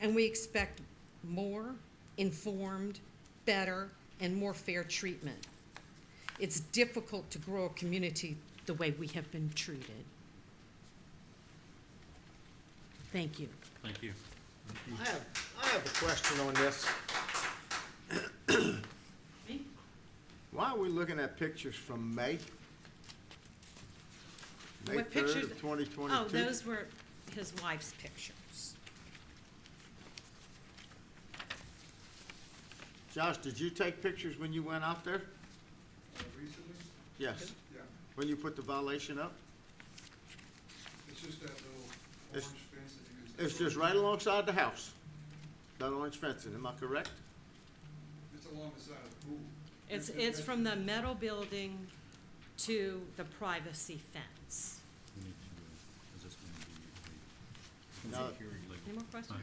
and we expect more informed, better, and more fair treatment. It's difficult to grow a community the way we have been treated. Thank you. Thank you. I have a question on this. Me? Why are we looking at pictures from May? May What 3rd pictures? of 2022? Oh, those were his wife's pictures. Josh, did you take pictures when you went out there? Recently? Yes. Yeah. When you put the violation up? It's just that little It's- orange fence that you can. It's just right alongside the house, that orange fencing, am I correct? It's along the side of the pool. It's from the metal building to the privacy fence. Now, Any more questions?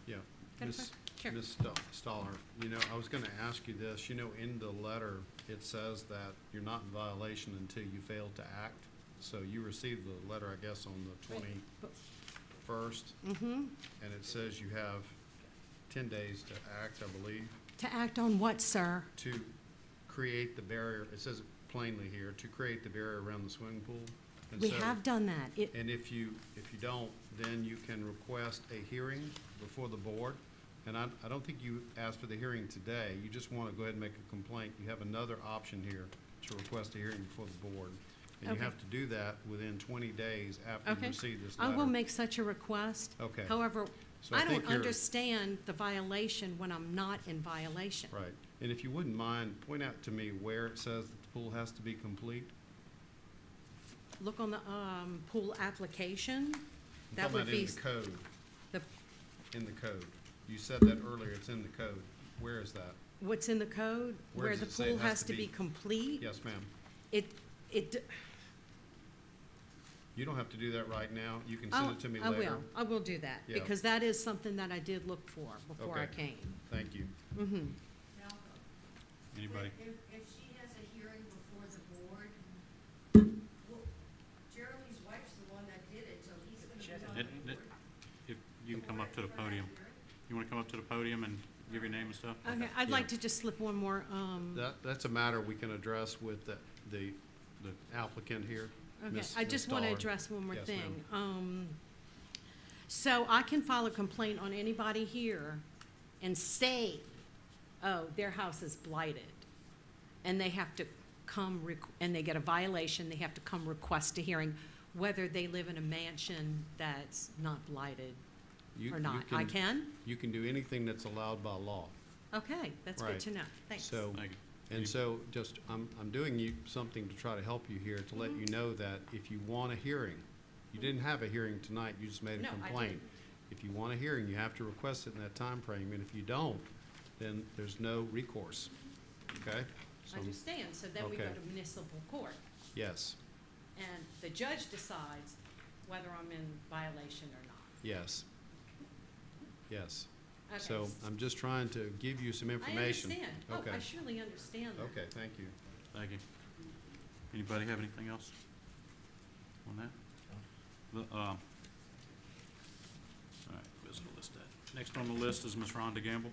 Yeah. Got a Ms. question? Sure. Ms. Stoller, you know, I was gonna ask you this, you know, in the letter, it says that you're not in violation until you fail to act. So you received the letter, I guess, on the Right. 21st, Mm-hmm. and it says you have 10 days to act, I believe, To act on what, sir? to create the barrier, it says it plainly here, to create the barrier around the swimming pool. And We so- have done that. And if you don't, then you can request a hearing before the board. And I don't think you asked for the hearing today, you just want to go ahead and make a complaint. You have another option here to request a hearing before the board. And you Okay. have to do that within 20 days after you Okay. receive this I letter. will make such a request. Okay. However, So I I think don't you're- understand the violation when I'm not in violation. Right. And if you wouldn't mind, point out to me where it says that the pool has to be complete. Look on the, pool application. I'm That talking would about be in the code. the- In the code. You said that earlier, it's in the code. Where is that? What's in the code, Where where does the it say it pool has has to to be? be complete. Yes, ma'am. It, You don't have to do that right now. You can send it to me later. I will do that, Yeah. because that is something that I did look for before I Okay. came. Thank you. Mm-hmm. Anybody? If she has a hearing before the board, well, Jeremy's wife's the one that did it, so he's gonna be on the board. If you can come up to the podium. You wanna come up to the podium and give your name and stuff? Okay, I'd Yeah. like to just slip one more, That's a matter we can address with the applicant here. okay, Ms. I just want to Dollar. address one more Yes, thing. So I can file a complaint on anybody here and say, oh, their house is blighted, and they have to come, and they get a violation, they have to come request a hearing, whether they live in a mansion that's not blighted You- or you not. I can? You can do anything that's allowed by law. Okay, that's good Right. to know. Thanks. So, Thank you. and so just, I'm doing you something to try to help you here, to let you know that if you want a hearing, you didn't have a hearing tonight, you just made a No, I complaint. didn't. If you want a hearing, you have to request it in that time frame, and if you don't, then there's no recourse, okay? I So, understand, so then we go okay. to municipal court, yes, and the judge decides whether I'm in violation or not. yes, yes. Okay. So I'm just trying to give you some I information. understand. Oh, Okay. I surely understand that. Okay, thank you. Thank you. Anybody have anything else on that? All right, where's the list at? Next on the list is Ms. Rhonda Gamble.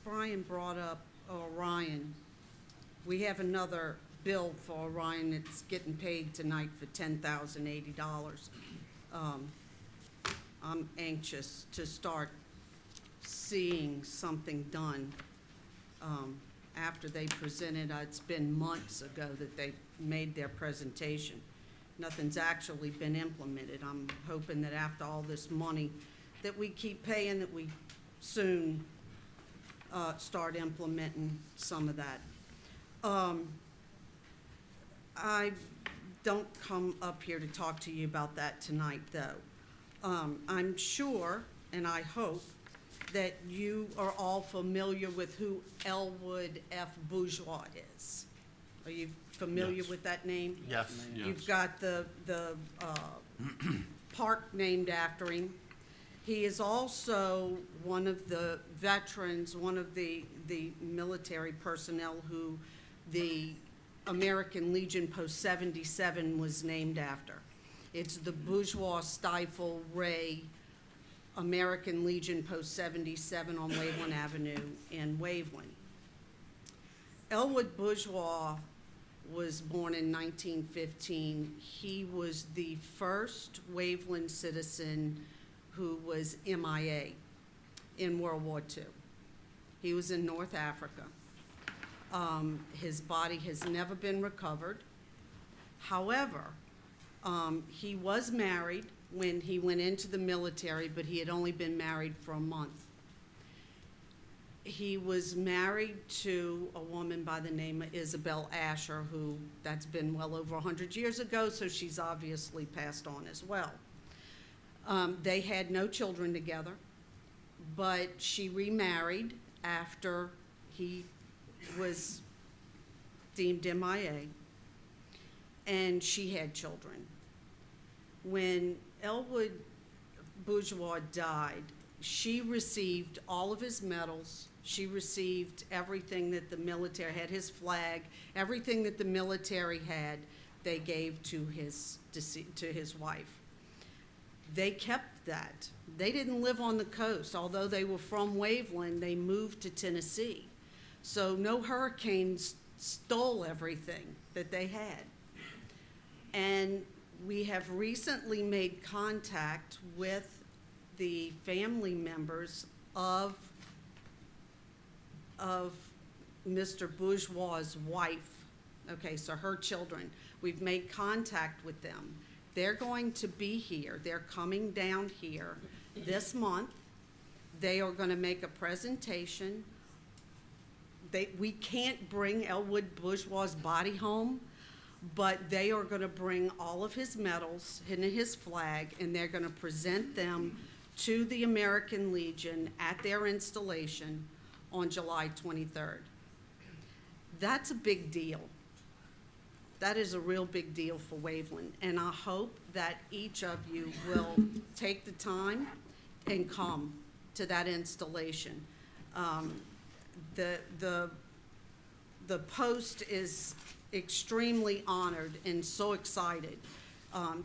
Brian brought up Orion. We have another bill for Orion that's getting paid tonight for $10,080. I'm anxious to start seeing something done. After they presented, it's been months ago that they made their presentation. Nothing's actually been implemented. I'm hoping that after all this money that we keep paying, that we soon start implementing some of that. I don't come up here to talk to you about that tonight, though. I'm sure, and I hope, that you are all familiar with who Elwood F. Bourgeois is. Are you familiar Yes. with that name? Yes. You've Yes. got the park named after him. He is also one of the veterans, one of the military personnel who the American Legion Post 77 was named after. It's the Bourgeois Stifle Ray American Legion Post 77 on Waveland Avenue in Waveland. Elwood Bourgeois was born in 1915. He was the first Waveland citizen who was MIA in World War II. He was in North Africa. His body has never been recovered. However, he was married when he went into the military, but he had only been married for a month. He was married to a woman by the name of Isabel Asher, who, that's been well over 100 years ago, so she's obviously passed on as well. They had no children together, but she remarried after he was deemed MIA, and she had children. When Elwood Bourgeois died, she received all of his medals. She received everything that the military had, his flag, everything that the military had, they gave to his wife. They kept that. They didn't live on the coast. Although they were from Waveland, they moved to Tennessee. So no hurricanes stole everything that they had. And we have recently made contact with the family members of Mr. Bourgeois' wife. Okay, so her children. We've made contact with them. They're going to be here. They're coming down here this month. They are going to make a presentation. We can't bring Elwood Bourgeois' body home, but they are going to bring all of his medals and his flag, and they're going to present them to the American Legion at their installation on July 23rd. That's a big deal. That is a real big deal for Waveland, and I hope that each of you will take the time and come to that installation. The Post is extremely honored and so excited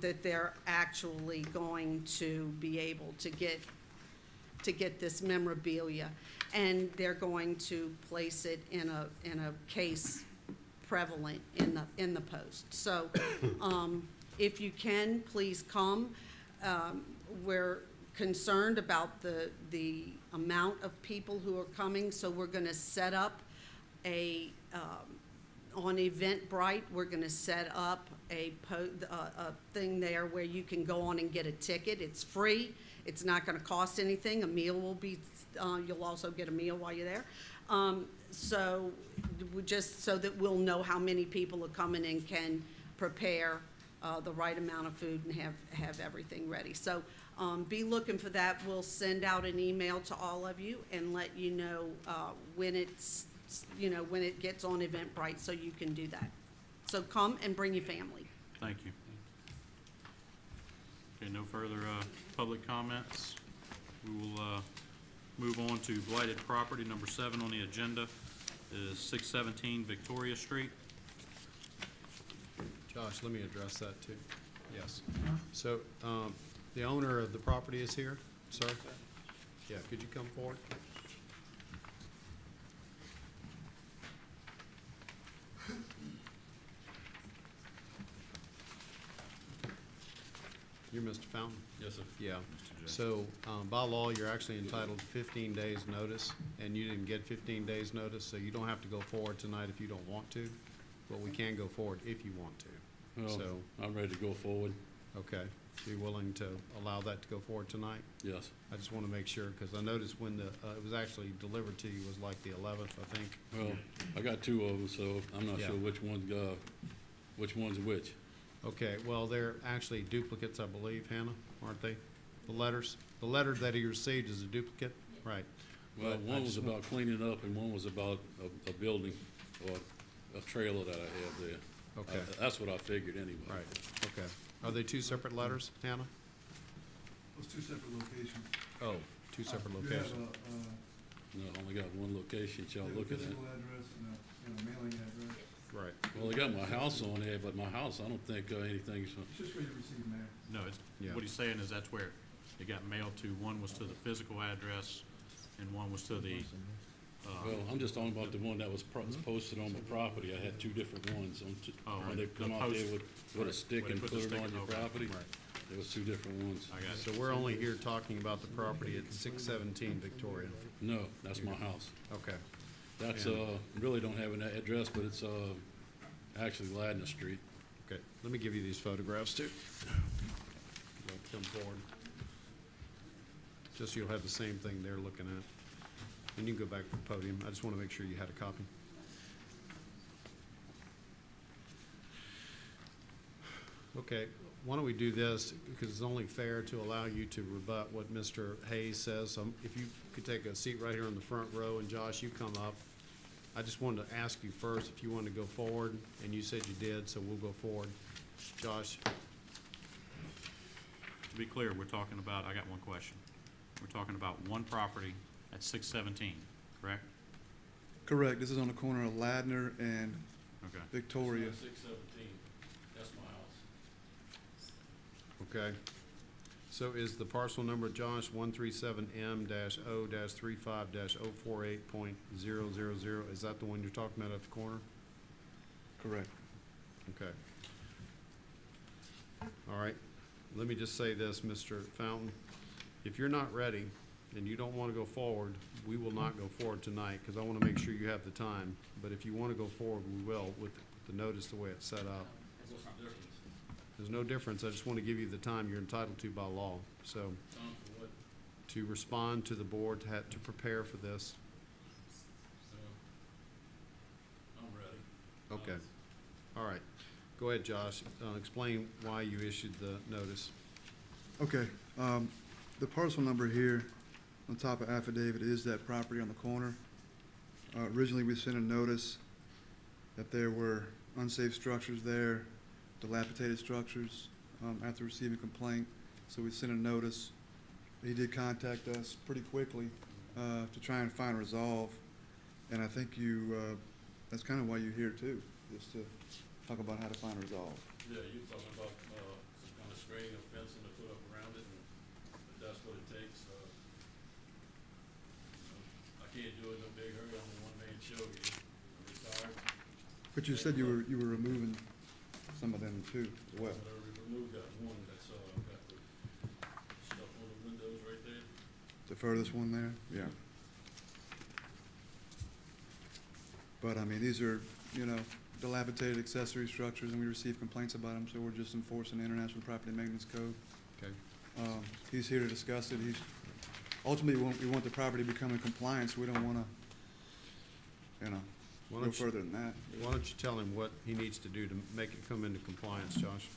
that they're actually going to be able to get this memorabilia, and they're going to place it in a case prevalent in the Post. So if you can, please come. We're concerned about the amount of people who are coming, so we're going to set up on Eventbrite, we're going to set up a thing there where you can go on and get a ticket. It's free. It's not going to cost anything. A meal will be, you'll also get a meal while you're there. So just so that we'll know how many people are coming and can prepare the right amount of food and have everything ready. So be looking for that. We'll send out an email to all of you and let you know when it's, when it gets on Eventbrite, so you can do that. So come and bring your family. Thank you. Okay, no further public comments. We will move on to blighted property. Number 7 on the agenda is 617 Victoria Street. Josh, let me address that too. Yes. So, the owner of the property is here, sir? Yeah, could you come forward? You're Mr. Fountain? Yes, sir. Yeah. Mr. J. So, by law, you're actually entitled 15 days' notice, and you didn't get 15 days' notice, so you don't have to go forward tonight if you don't want to, but we can go forward if you want to. Well, So, I'm ready to go forward, okay. So you're willing to allow that to go forward tonight? yes. I just want to make sure, because I noticed when it was actually delivered to you was like the 11th, I think. Well, I got 2 of them, so I'm not Yeah. sure which one's which. Okay, well, they're actually duplicates, I believe, Hannah, aren't they? The letters? The letter that he received is a duplicate? Right. Well, But I one was just about cleaning up and one was about a building or a trailer that I have there. Okay. That's what I figured anyway. Right, okay. Are they 2 separate letters, Hannah? Those 2 separate locations. Oh, 2 separate You have locations. No, I only got one location y'all looking at. physical address and a mailing address. Right. Well, they got my house on there, but my house, I don't think anything's, It's just where you receive mail. No, it's, Yeah. what he's saying is that's where it got mailed to. One was to the physical address and one was to the, well, I'm just talking about the one that was posted on my property. I had 2 different ones. Oh, When they the come out there post- with a stick where they and put put the it on stick- your okay. property, Right. there was 2 different ones. I got it. So we're only here talking about the property at 617 Victoria. No, that's my house. Okay. That's, And- really don't have an address, but it's, actually Ladner Street. Okay, let me give you these photographs too. come forward. Just so you'll have the same thing they're looking at. And you can go back to the podium. I just want to make sure you had a copy. Okay, why don't we do this, because it's only fair to allow you to rebut what Mr. Hayes says. If you could take a seat right here in the front row, and Josh, you come up. I just wanted to ask you first if you wanted to go forward, and you said you did, so we'll go forward. Josh? To be clear, we're talking about, I got one question. We're talking about one property at 617, correct? Correct, this is on the corner of Ladner and Okay. Victoria. 617, that's my house. Okay. So is the parcel number, Josh, 137M-0-35-048.000, is that the one you're talking about at the corner? Correct. Okay. All right. Let me just say this, Mr. Fountain. If you're not ready and you don't want to go forward, we will not go forward tonight because I want to make sure you have the time. But if you want to go forward, we will with the notice the way it's set up. What's the difference? There's no difference. I just want to give you the time you're entitled to by law. So Time for what? to respond to the board, to prepare for this. I'm ready. Okay. All right. Go ahead, Josh. Explain why you issued the notice. Okay, the parcel number here on top of affidavit is that property on the corner. Originally, we sent a notice that there were unsafe structures there, dilapidated structures, after receiving complaint. So we sent a notice. He did contact us pretty quickly, to try and find a resolve. And I think that's kind of why you're here too, just to talk about how to find a resolve. Yeah, you're talking about, some kind of screening or fencing to put up around it, and if that's what it takes, I can't do it in a big hurry, I'm a one-man show here, I'm retired. But you said you were removing some of them too, as well. But I removed that one that's, got the stuff on the windows right there. The furthest one there? Yeah. But, I mean, these are, dilapidated accessory structures, and we receive complaints about them, so we're just enforcing the International Property Maintenance Code. Okay. He's here to discuss it. Ultimately, we want the property to become in compliance. We don't want to, Why go don't you- further than that. Why don't you tell him what he needs to do to make it come into compliance, Josh?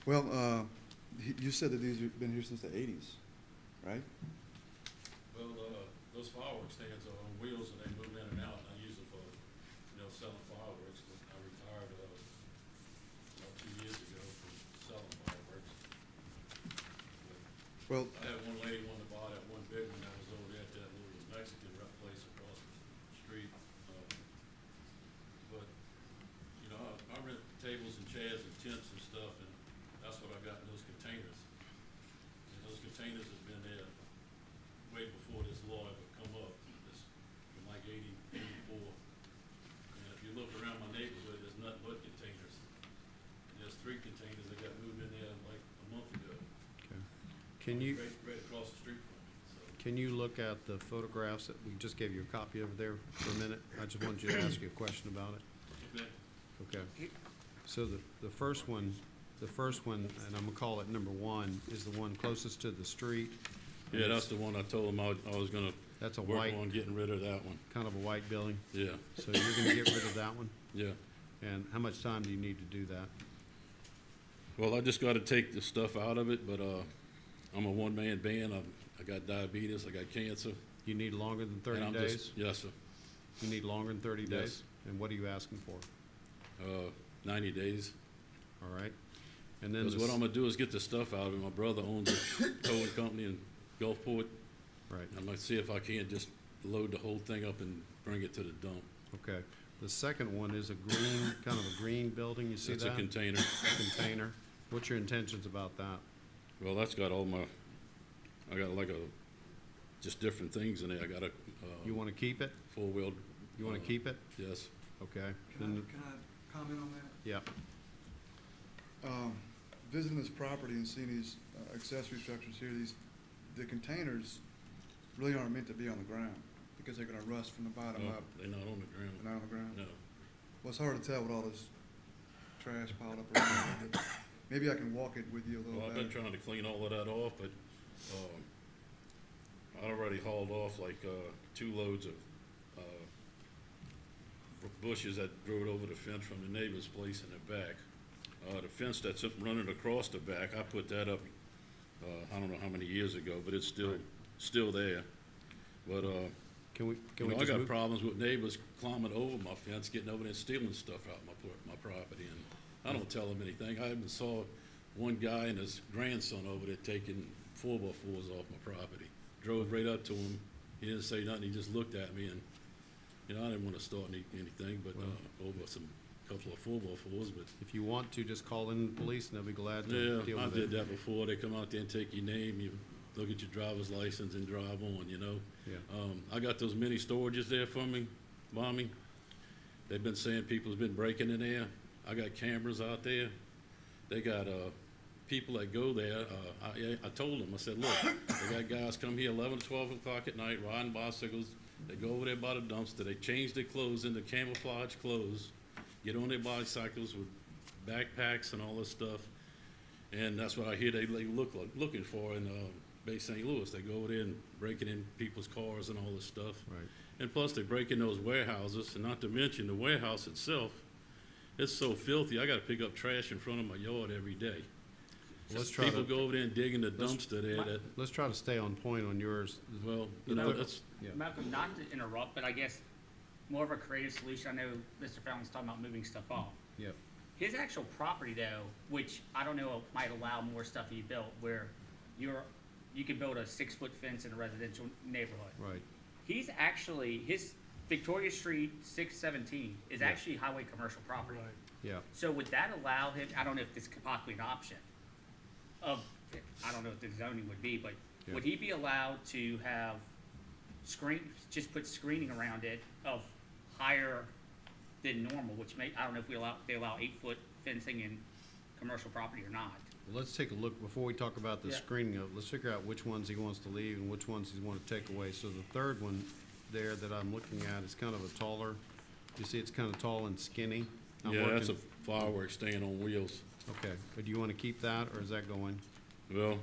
Well, you said that these have been here since the 80s, right? Well, those fireworks stands are on wheels and they move in and out, and I use them for, selling fireworks, but I retired, about 2 years ago from selling fireworks. Well, I had one lady wanted to buy that one big one that was over there at that little Mexican place across the street. But, I rent tables and chairs and tents and stuff, and that's what I got in those containers. And those containers have been there way before this law ever come up. It's from like 84. And if you look around my neighborhood, there's nothing but containers. And there's 3 containers that got moved in there like a month ago. Okay. Can you, Right across the street from me, so. can you look at the photographs that we just gave you a copy over there for a minute? I just wanted you to ask you a question about it. Okay. Okay. So the first one, and I'm gonna call it number 1, is the one closest to the street. And Yeah, it's- that's the one I told him I was gonna That's a work white, on getting rid of that one. kind of a white building. Yeah, So you're gonna get rid of that one? yeah. And how much time do you need to do that? Well, I just gotta take the stuff out of it, but, I'm a one-man band. I got diabetes, I got cancer. You need longer than and 30 I'm days? just- Yes, sir. You need longer than 30 Yes. days? And what are you asking for? 90 days. All right? And then Because what I'm gonna do is get the stuff out of it. My brother owns a towing company in Gulfport. Right, I'm gonna see if I can't just load the whole thing up and bring it to the dump. okay. The second one is a green, kind of a green building, you see It's that? a container. Container. What's your intentions about that? Well, that's got I got like just different things in there. I got a, You wanna keep it? four-wheel. You wanna keep it? Yes. Okay. Can Then, I comment on that? yeah, Visiting this property and seeing these accessory structures here, the containers really aren't meant to be on the ground because they're gonna rust from the bottom No, up. they're not on the They're ground. not on the ground. No. Well, it's hard to tell with all this trash piled up around it. Maybe I can walk it with you a little Well, I've better. been trying to clean all of that off, but, I already hauled off like, 2 loads of, bushes that grew over the fence from the neighbor's place in the back. The fence that's up running across the back, I put that up, I don't know how many years ago, but it's still there. But, Can we you know, I just got move? problems with neighbors climbing over my fence, getting over there and stealing stuff out my property, and I don't tell them anything. I even saw one guy and his grandson over there taking 4x4s off my property. Drove right up to him, he didn't say nothing, he just looked at me, and, you know, I didn't wanna start anything, but, over some couple of 4x4s, but, If you want to, just call in the police and they'll be glad to yeah, deal I with it. did that before. They come out there and take your name, you look at your driver's license and drive on, you know? Yeah. I got those mini storages there for me, mommy. They've been saying people's been breaking in there. I got cameras out there. They got, people that go there, I told them, I said, look, they got guys come here 11 to 12 o'clock at night riding bicycles. They go over there by the dumpster, they change their clothes into camouflage clothes, get on their bicycles with backpacks and all this stuff. And that's what I hear they looking for in, Bay St. Louis. They go over there and breaking in people's cars and all this stuff. Right. And plus they break in those warehouses, and not to mention the warehouse itself, it's so filthy, I gotta pick up trash in front of my yard every day. Let's try People to, go over there and dig in the dumpster there that, let's try to stay on point on yours. well, you know, that's, Yeah. Malcolm, not to interrupt, but I guess more of a creative solution. I know Mr. Fallon's talking about moving stuff off. Yep. His actual property though, which I don't know, might allow more stuff to be built, where you could build a 6-foot fence in a residential neighborhood. Right. He's actually, his Victoria Street 617 is Yeah. actually highway commercial property. Yeah. So would that allow him, I don't know if this could possibly an option of, I don't know what the zoning would be, but Yeah. would he be allowed to have just put screening around it of higher than normal, which I don't know if they allow 8-foot fencing in commercial property or not. Well, let's take a look, before we talk about the Yeah. screening of, let's figure out which ones he wants to leave and which ones he wants to take away. So the third one there that I'm looking at is kind of a taller, you see it's kind of tall and skinny. I'm yeah, that's a working- fireworks stand on wheels. Okay, but do you want to keep that, or is that going? Well,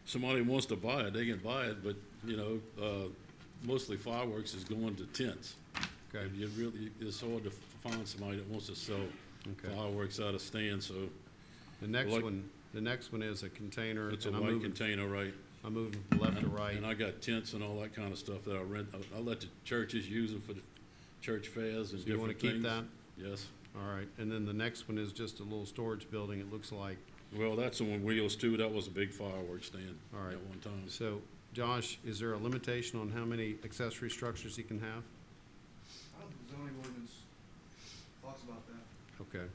somebody wants to buy it, they can buy it, but, you know, mostly fireworks is going to tents. Okay. You really, it's hard to find somebody that wants to sell Okay. fireworks out of stand, so The next Like- one is a container. it's a and I'm white moving- container, right? I'm moving from left to right. And I got tents and all that kind of stuff that I rent. I let the churches use them for the church fairs and So you want different to things. keep that? Yes. All right, and then the next one is just a little storage building, it looks like. Well, that's on wheels too. That was a big fireworks stand All right. at one time. So, Josh, is there a limitation on how many accessory structures he can have? The zoning ordinance talks about that. Okay.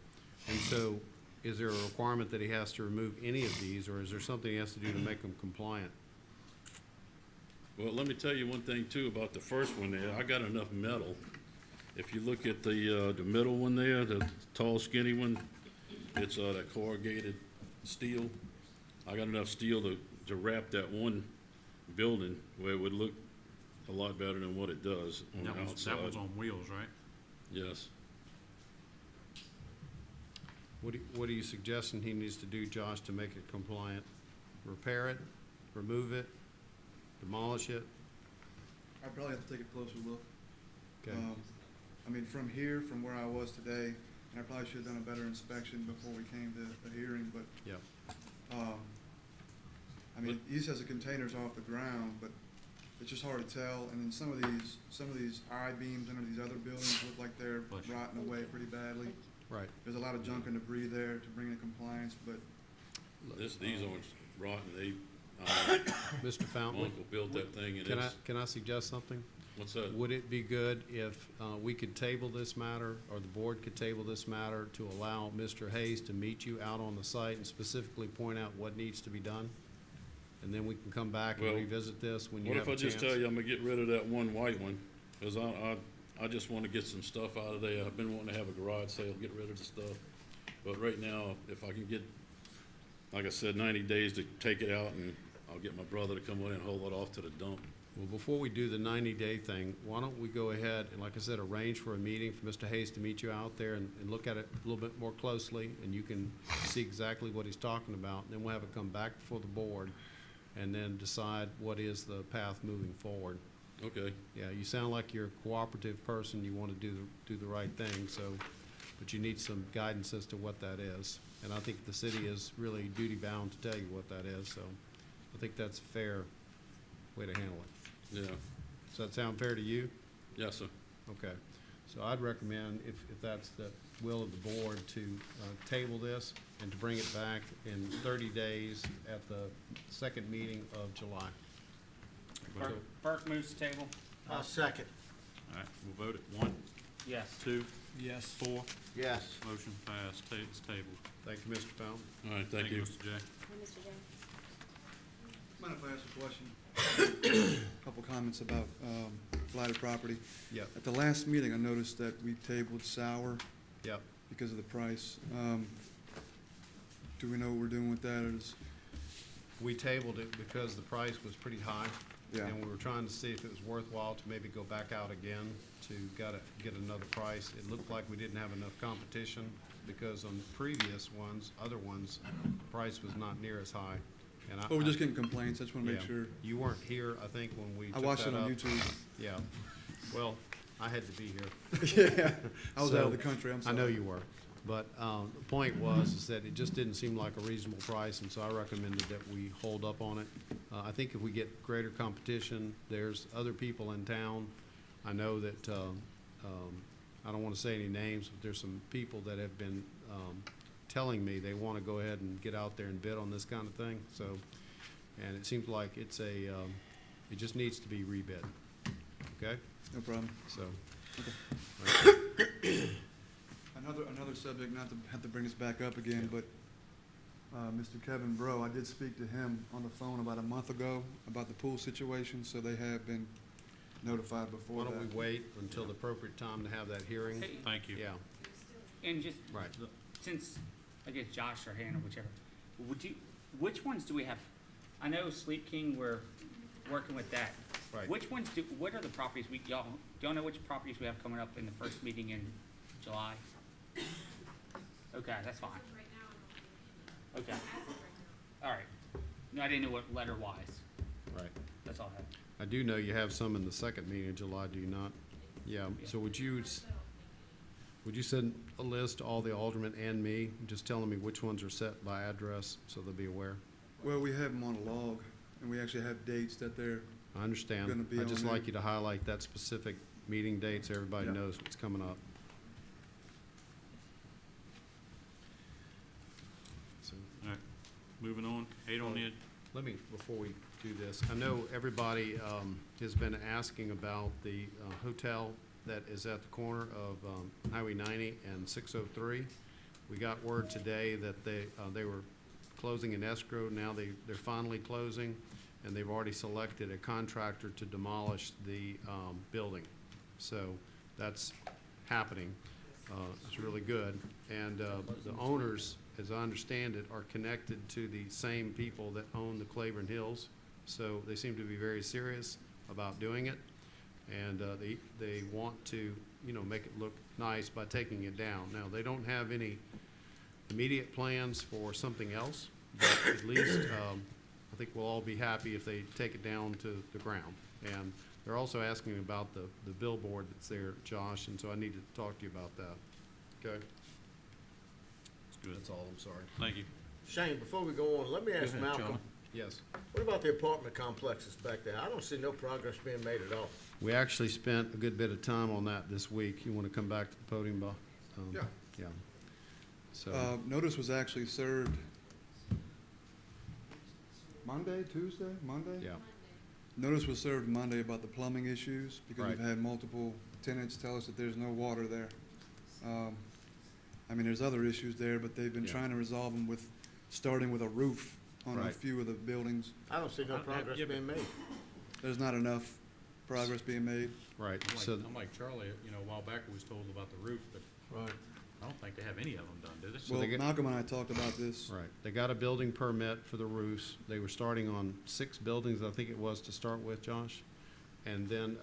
And so, is there a requirement that he has to remove any of these, or is there something he has to do to make them compliant? Well, let me tell you one thing too about the first one there. I got enough metal. If you look at the middle one there, the tall skinny one, it's, that corrugated steel. I got enough steel to wrap that one building where it would look a lot better than what it does on the outside. That one's on wheels, right? Yes. What are you suggesting he needs to do, Josh, to make it compliant? Repair it, remove it, demolish it? I'd probably have to take a closer look. Okay. I mean, from here, from where I was today, and I probably should have done a better inspection before we came to the hearing, but, Yep. I mean, he says the container's off the ground, but it's just hard to tell. And then some of these I-beams under these other buildings look like they're Bless you. rotting away pretty badly. Right. There's a lot of junk and debris there to bring in compliance, but These aren't rotten. They, Mr. my Fountain, uncle built that thing and can I suggest something? what's that? Would it be good if we could table this matter, or the board could table this matter to allow Mr. Hayes to meet you out on the site and specifically point out what needs to be done? And then we can come back and Well, revisit this when you What have if a I chance? just tell you I'm gonna get rid of that one white one? Cause I just wanna get some stuff out of there. I've been wanting to have a garage sale, get rid of the stuff. But right now, if I can get, like I said, 90 days to take it out, and I'll get my brother to come in and haul it off to the dump. Well, before we do the 90-day thing, why don't we go ahead and, like I said, arrange for a meeting for Mr. Hayes to meet you out there and look at it a little bit more closely, and you can see exactly what he's talking about. And then we'll have it come back before the board, and then decide what is the path moving forward. Okay. Yeah, you sound like you're a cooperative person. You want to do the right thing, so, but you need some guidance as to what that is. And I think the city is really duty-bound to tell you what that is, so I think that's a fair way to handle it. Yeah. Does that sound fair to you? Yes, sir. Okay. So I'd recommend, if that's the will of the board, to table this and to bring it back in 30 days at the second meeting of July. Burke moves the table. I'll second. All right, we'll vote it. 1, Yes. 2, Yes. 4. Yes. Motion passed. It's tabled. Thank you, Mr. Fountain. All right, thank you. Mr. J. Hey, Mr. J. Mind if I ask a question? Couple comments about blighted property. Yep. At the last meeting, I noticed that we tabled Sour Yep. because of the price. Do we know what we're doing with that? Or is, We tabled it because the price was pretty high. Yeah. And we were trying to see if it was worthwhile to maybe go back out again to get another price. It looked like we didn't have enough competition because on previous ones, other ones, the price was not near as high. And oh, we're just getting complaints. I just want to make Yeah. sure. You weren't here, I think, when we I took watched it that on up. YouTube. Yeah. Well, I had to be here. Yeah. I was out So, of the country. I'm I sorry. know you were. But the point was is that it just didn't seem like a reasonable price, and so I recommended that we hold up on it. I think if we get greater competition, there's other people in town. I know that, I don't want to say any names, but there's some people that have been telling me they want to go ahead and get out there and bid on this kind of thing. So, and it seems like it's it just needs to be rebid. Okay? No problem. So. Another subject, not to have to bring this back up again, but Mr. Kevin Bro, I did speak to him on the phone about a month ago about the pool situation, so they have been notified before Why that. don't we wait until the appropriate time to have that hearing? Hey, Thank you. Yeah, and just, right. since, I guess Josh or Hannah, whichever, which ones do we have? I know Sleep King, we're working with that. Right. What are the properties do y'all know which properties we have coming up in the first meeting in July? Okay, that's fine. Okay. All right. No, I didn't know what letter-wise. Right. That's all I had. I do know you have some in the second meeting in July, do you not? Yeah, so would you send a list to all the aldermen and me, just telling me which ones are set by address, so they'll be aware? Well, we have them on a log, and we actually have dates that they're, I understand. Gonna be I'd on just there. like you to highlight that specific meeting date so everybody Yeah. knows what's coming up. So, All right, moving on. 8 on the, let me, before we do this, I know everybody has been asking about the hotel that is at the corner of Highway 90 and 603. We got word today that they were closing in escrow. Now they're finally closing, and they've already selected a contractor to demolish the building. So that's happening. It's really good. And the owners, as I understand it, are connected to the same people that own the Claiborne Hills. So they seem to be very serious about doing it. And they want to, make it look nice by taking it down. Now, they don't have any immediate plans for something else, but at least I think we'll all be happy if they take it down to the ground. And they're also asking about the billboard that's there, Josh, and so I need to talk to you about that. Okay? it's good. That's all, I'm sorry. Thank you. Shane, before we go on, let me ask ahead, Malcolm, John. Yes. what about the apartment complexes back there? I don't see no progress being made at all. We actually spent a good bit of time on that this week. You want to come back to the podium, Bob? Yeah. Yeah. So, notice was actually served Monday, Tuesday, Monday? yeah, Notice was served Monday about the plumbing issues, because Right. we've had multiple tenants tell us that there's no water there. There's other issues there, but they've been Yeah. trying to resolve them with, starting with a roof on a Right. few of the buildings. I don't see no progress yeah, but- being made. There's not enough progress being made. right. I'm So, like Charlie, a while back we was told about the roof, but Right. I don't think they have any of them done, do they? Well, they get- Malcolm and I talked about this. right. They got a building permit for the roofs. They were starting on 6 buildings, I think it was, to start with, Josh. and then,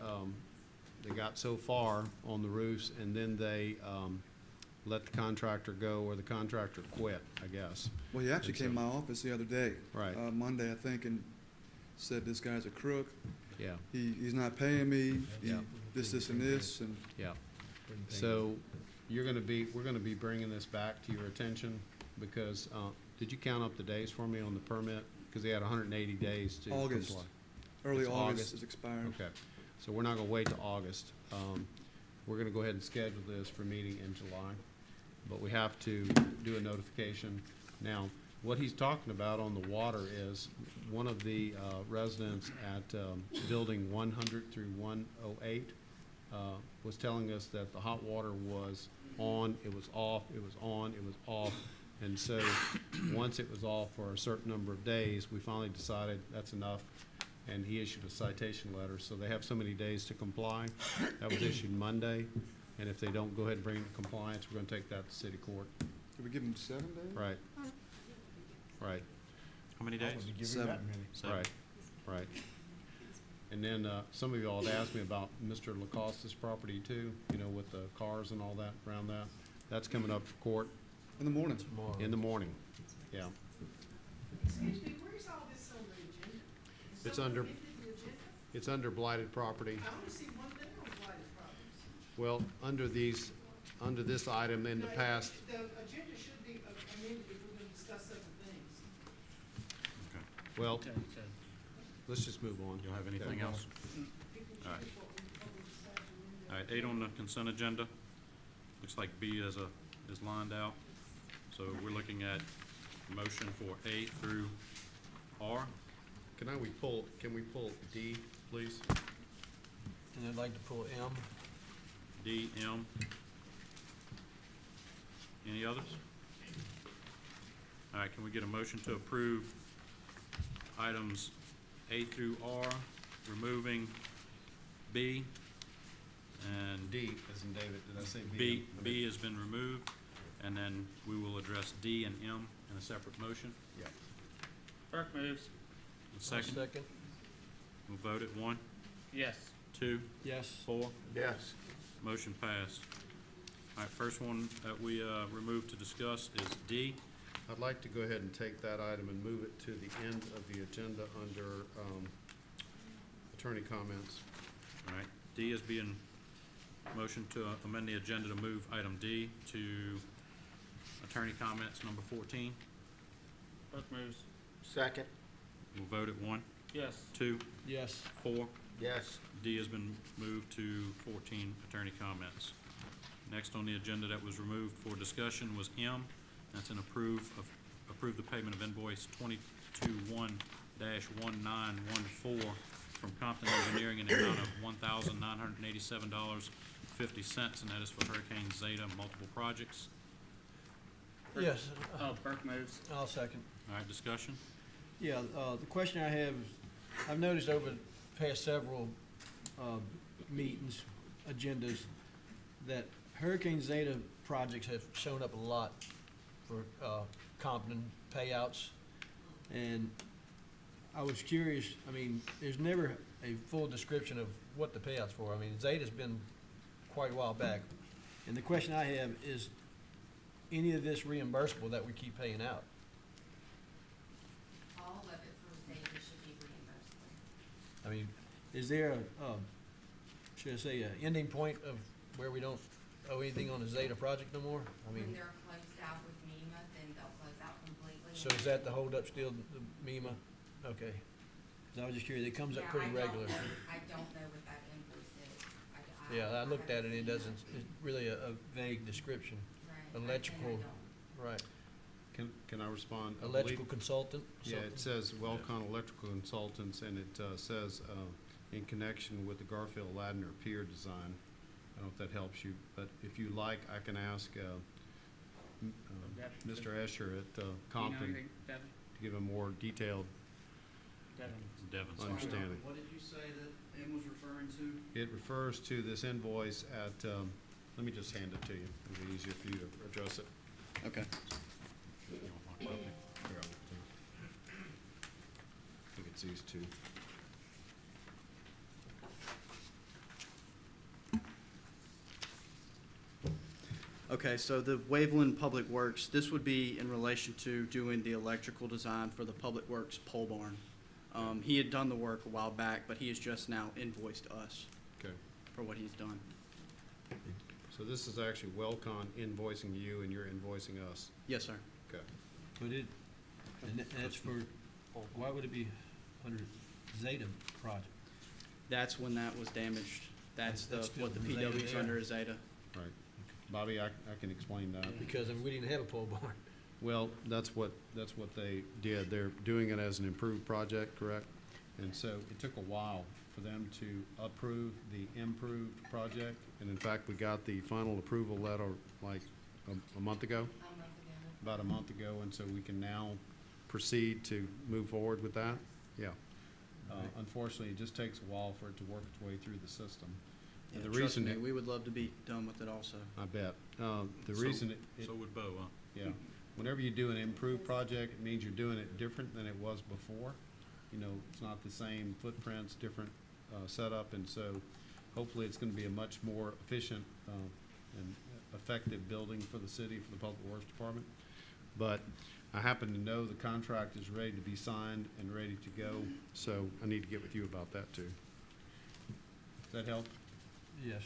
they got so far on the roofs, and then they, let the contractor go, or the contractor quit, I guess. Well, he actually And so- came to my office the other day. Right. Monday, I think, and said this guy's a crook. Yeah, He's not paying me. Yeah. This, and this, and yeah. So we're gonna be bringing this back to your attention because, did you count up the days for me on the permit? Because they had 180 days to comply. August. Early It's August is expired. Okay, so we're not gonna wait till August. We're gonna go ahead and schedule this for meeting in July, but we have to do a notification. Now, what he's talking about on the water is one of the residents at building 100 through 108 was telling us that the hot water was on, it was off, it was on, it was off. And so, once it was off for a certain number of days, we finally decided that's enough, and he issued a citation letter. So they have so many days to comply. That was issued Monday, and if they don't go ahead and bring it to compliance, we're gonna take that to city court. Did we give him 7 days? Right. Right, How many days? Seven. Seven. right, right. And then, some of y'all had asked me about Mr. Lacoste's property too, you know, with the cars and all that around that. That's coming up for court In the morning. in the morning, yeah. Excuse me, where's all this on the agenda? Is It's something under- written in the agenda? It's under blighted property. I only see one thing on blighted properties. Well, under this item in the No, past, The agenda should be amended if we're gonna discuss other things. well, Okay, so let's just move on. You don't have anything Okay. else? You can All right. choose what we decide to amend. All right, 8 on the consent agenda. Looks like B is lined out. So we're looking at motion for A through R. Can we pull D, please? And I'd like to pull M. D, M. Any others? All right, can we get a motion to approve items A through R, removing B, and D, as in David, did I say B, B has been removed, and then we will address D and M in a separate motion. Yeah. Burke moves. Second, Second. we'll vote it. 1, Yes. 2, Yes. 4. Yes. Motion passed. All right, first one that we removed to discuss is D. I'd like to go ahead and take that item and move it to the end of the agenda under attorney comments. All right, D is being motion to amend the agenda to move item D to attorney comments number 14. Burke moves. Second. We'll vote it. 1, Yes. 2, Yes. 4. Yes. D has been moved to 14 attorney comments. Next on the agenda that was removed for discussion was M. That's an approve the payment of invoice 221-1914 from Compton Engineering in the amount of $1,987.50, and that is for Hurricane Zeta multiple projects. Yes. Oh, Burke moves. I'll second. All right, discussion? Yeah, the question I have is, I've noticed over the past several meetings, agendas, that Hurricane Zeta projects have shown up a lot for Compton payouts. And I was curious, I mean, there's never a full description of what the payout's for. I mean, Zeta's been quite a while back. And the question I have is, any of this reimbursable that we keep paying out? All of it for Zeta should be reimbursable. I mean, is there a, should I say, an ending point of where we don't owe anything on the Zeta project no more? I When mean, they're closed out with MEMA, then they'll close out completely. so is that the holdup still, the MEMA? Okay. 'Cause I was just curious, it comes up Yeah, pretty I don't regular. know- I don't know what that invoice is. Yeah, I looked at it, it doesn't, it's really a vague description. Right, Electrical, right, Can I respond? I believe- electrical consultant, Yeah, something? it says Welcon Electrical Consultants, and it says in connection with the Garfield Ladner Pier design. I don't know if that helps you, but if you like, I can ask Mr. Escher at Do you know Compton anything, Devin? to give a more detailed Devon's. understanding. What did you say that M was referring to? It refers to this invoice at, let me just hand it to you. It'll be easier for you to address it. Okay. Here, I think it's these two. Okay, so the Waveland Public Works, this would be in relation to doing the electrical design for the Public Works pole barn. He had done the work a while back, but he has just now invoiced us Okay. for what he's done. So this is actually Wellcon invoicing you and you're invoicing us. Yes, sir. Okay. But that's for, why would it be under Zeta project? That's when that was damaged. That's That's what the still Zeta PW is there. under is Zeta. Right. Bobby, I can explain that. Because we didn't have a pole barn. Well, that's what they did. They're doing it as an improved project, correct? And so it took a while for them to approve the improved project. And in fact, we got the final approval letter like a month ago, about a month ago. And so we can now proceed to move forward with that. Yeah. Unfortunately, it just takes a while for it to work its way through the system. And Yeah, the trust reason me, it- we would love to be done with it also. I bet. The So- reason it, So would Bo, huh? yeah, whenever you do an improved project, it means you're doing it different than it was before. You know, it's not the same footprints, different setup, and so hopefully it's gonna be a much more efficient and effective building for the city, for the Public Works Department. But I happen to know the contract is ready to be signed and ready to go, so I need to get with you about that too. Does that help? Yes.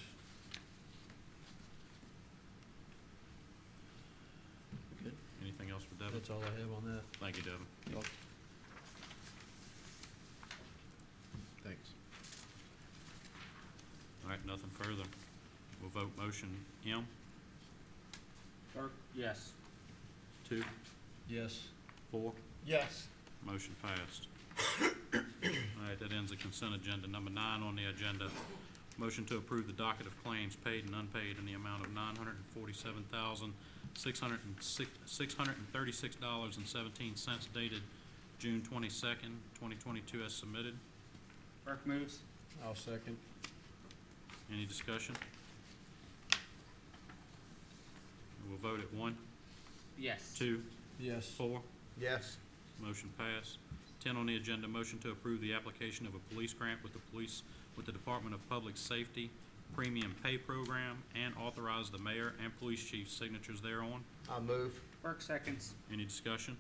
Good. Anything else for Devin? That's all I have on that. Thank you, Devin. Thanks. All right, nothing further. We'll vote motion M. Burke, yes. 2, Yes. 4. Yes. Motion passed. All right, that ends the consent agenda. Number 9 on the agenda, motion to approve the docket of claims paid and unpaid in the amount of $947,636.17 dated June 22nd, 2022 as submitted. Burke moves. I'll second. Any discussion? We'll vote at 1, Yes. 2, Yes. 4. Yes. Motion passed. 10 on the agenda, motion to approve the application of a police grant with the Department of Public Safety Premium Pay Program and authorize the mayor and police chief's signatures thereon. I move. Burke seconds. Any discussion?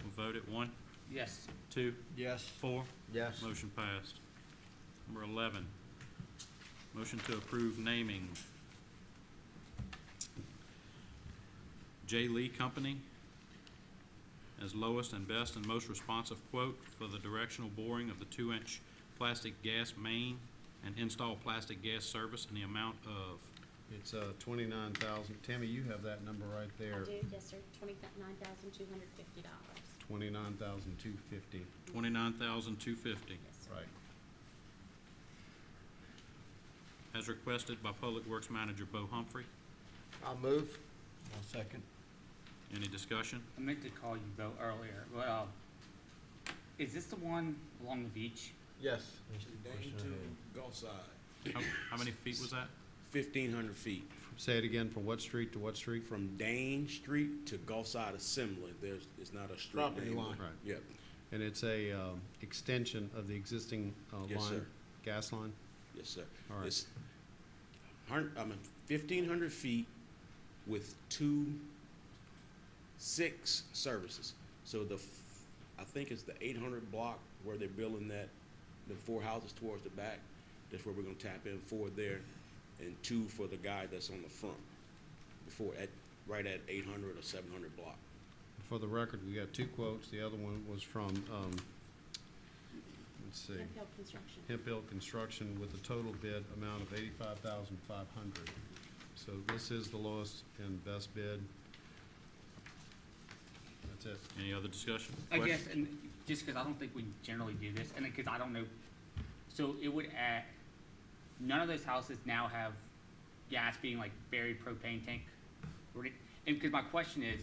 We'll vote at 1, Yes. 2, Yes. 4. Yes. Motion passed. Number 11, motion to approve naming J. Lee Company as lowest and best and most responsive quote for the directional boring of the 2-inch plastic gas main and install plastic gas service in the amount of, It's 29,000. Tammy, you have that number right I there. do, yes, sir, $29,250. $29,250. $29,250, Yes, sir. Right. as requested by Public Works Manager Bo Humphrey. I move. I'll second. Any discussion? I meant to call you, Bo, earlier. Well, is this the one along the beach? Yes. Dane to Gulfside, How many feet was that? 1,500 feet. Say it again, from what street to what street? From Dane Street to Gulfside Assembly, it's not a street Property name. line. Right. Yep, And it's a extension of the existing Yes, line, sir. gas line? yes, sir. All right. It's 1,500 feet with 6 services. So I think it's the 800 block where they're building the 4 houses towards the back. That's where we're gonna tap in 4 there and 2 for the guy that's on the front. Right at 800 or 700 block. For the record, we got 2 quotes. The other one was from, let's see, Hemp Hill Construction. Hemp Hill Construction with a total bid amount of $85,500. So this is the lowest and best bid. That's it. Any other discussion? I guess, Question? and just because I don't think we generally do this, and because I don't know, so it would add, none of those houses now have gas being like buried propane tank? And because my question is,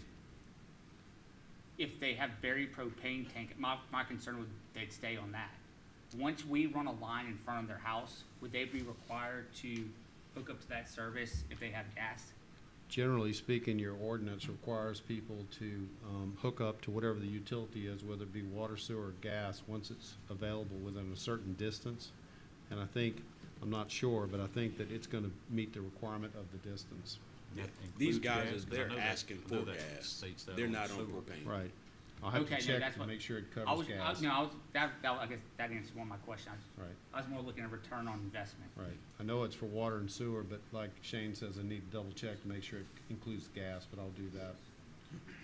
if they have buried propane tank, my concern would, they'd stay on that. Once we run a line in front of their house, would they be required to hook up to that service if they have gas? Generally speaking, your ordinance requires people to hook up to whatever the utility is, whether it be water, sewer, or gas, once it's available within a certain distance. And I think, I'm not sure, but I think that it's gonna meet the requirement of the distance. That These includes guys gas? is 'Cause I there know that- asking I know for that gas. states that They're on not on sewer. propane. Right. I'll have Okay, to no, check that's to what- make sure it I covers was, gas. no, I guess that answers one of my questions. Right, I was more looking at return on investment. right. I know it's for water and sewer, but like Shane says, I need to double check to make sure it includes gas, but I'll do that.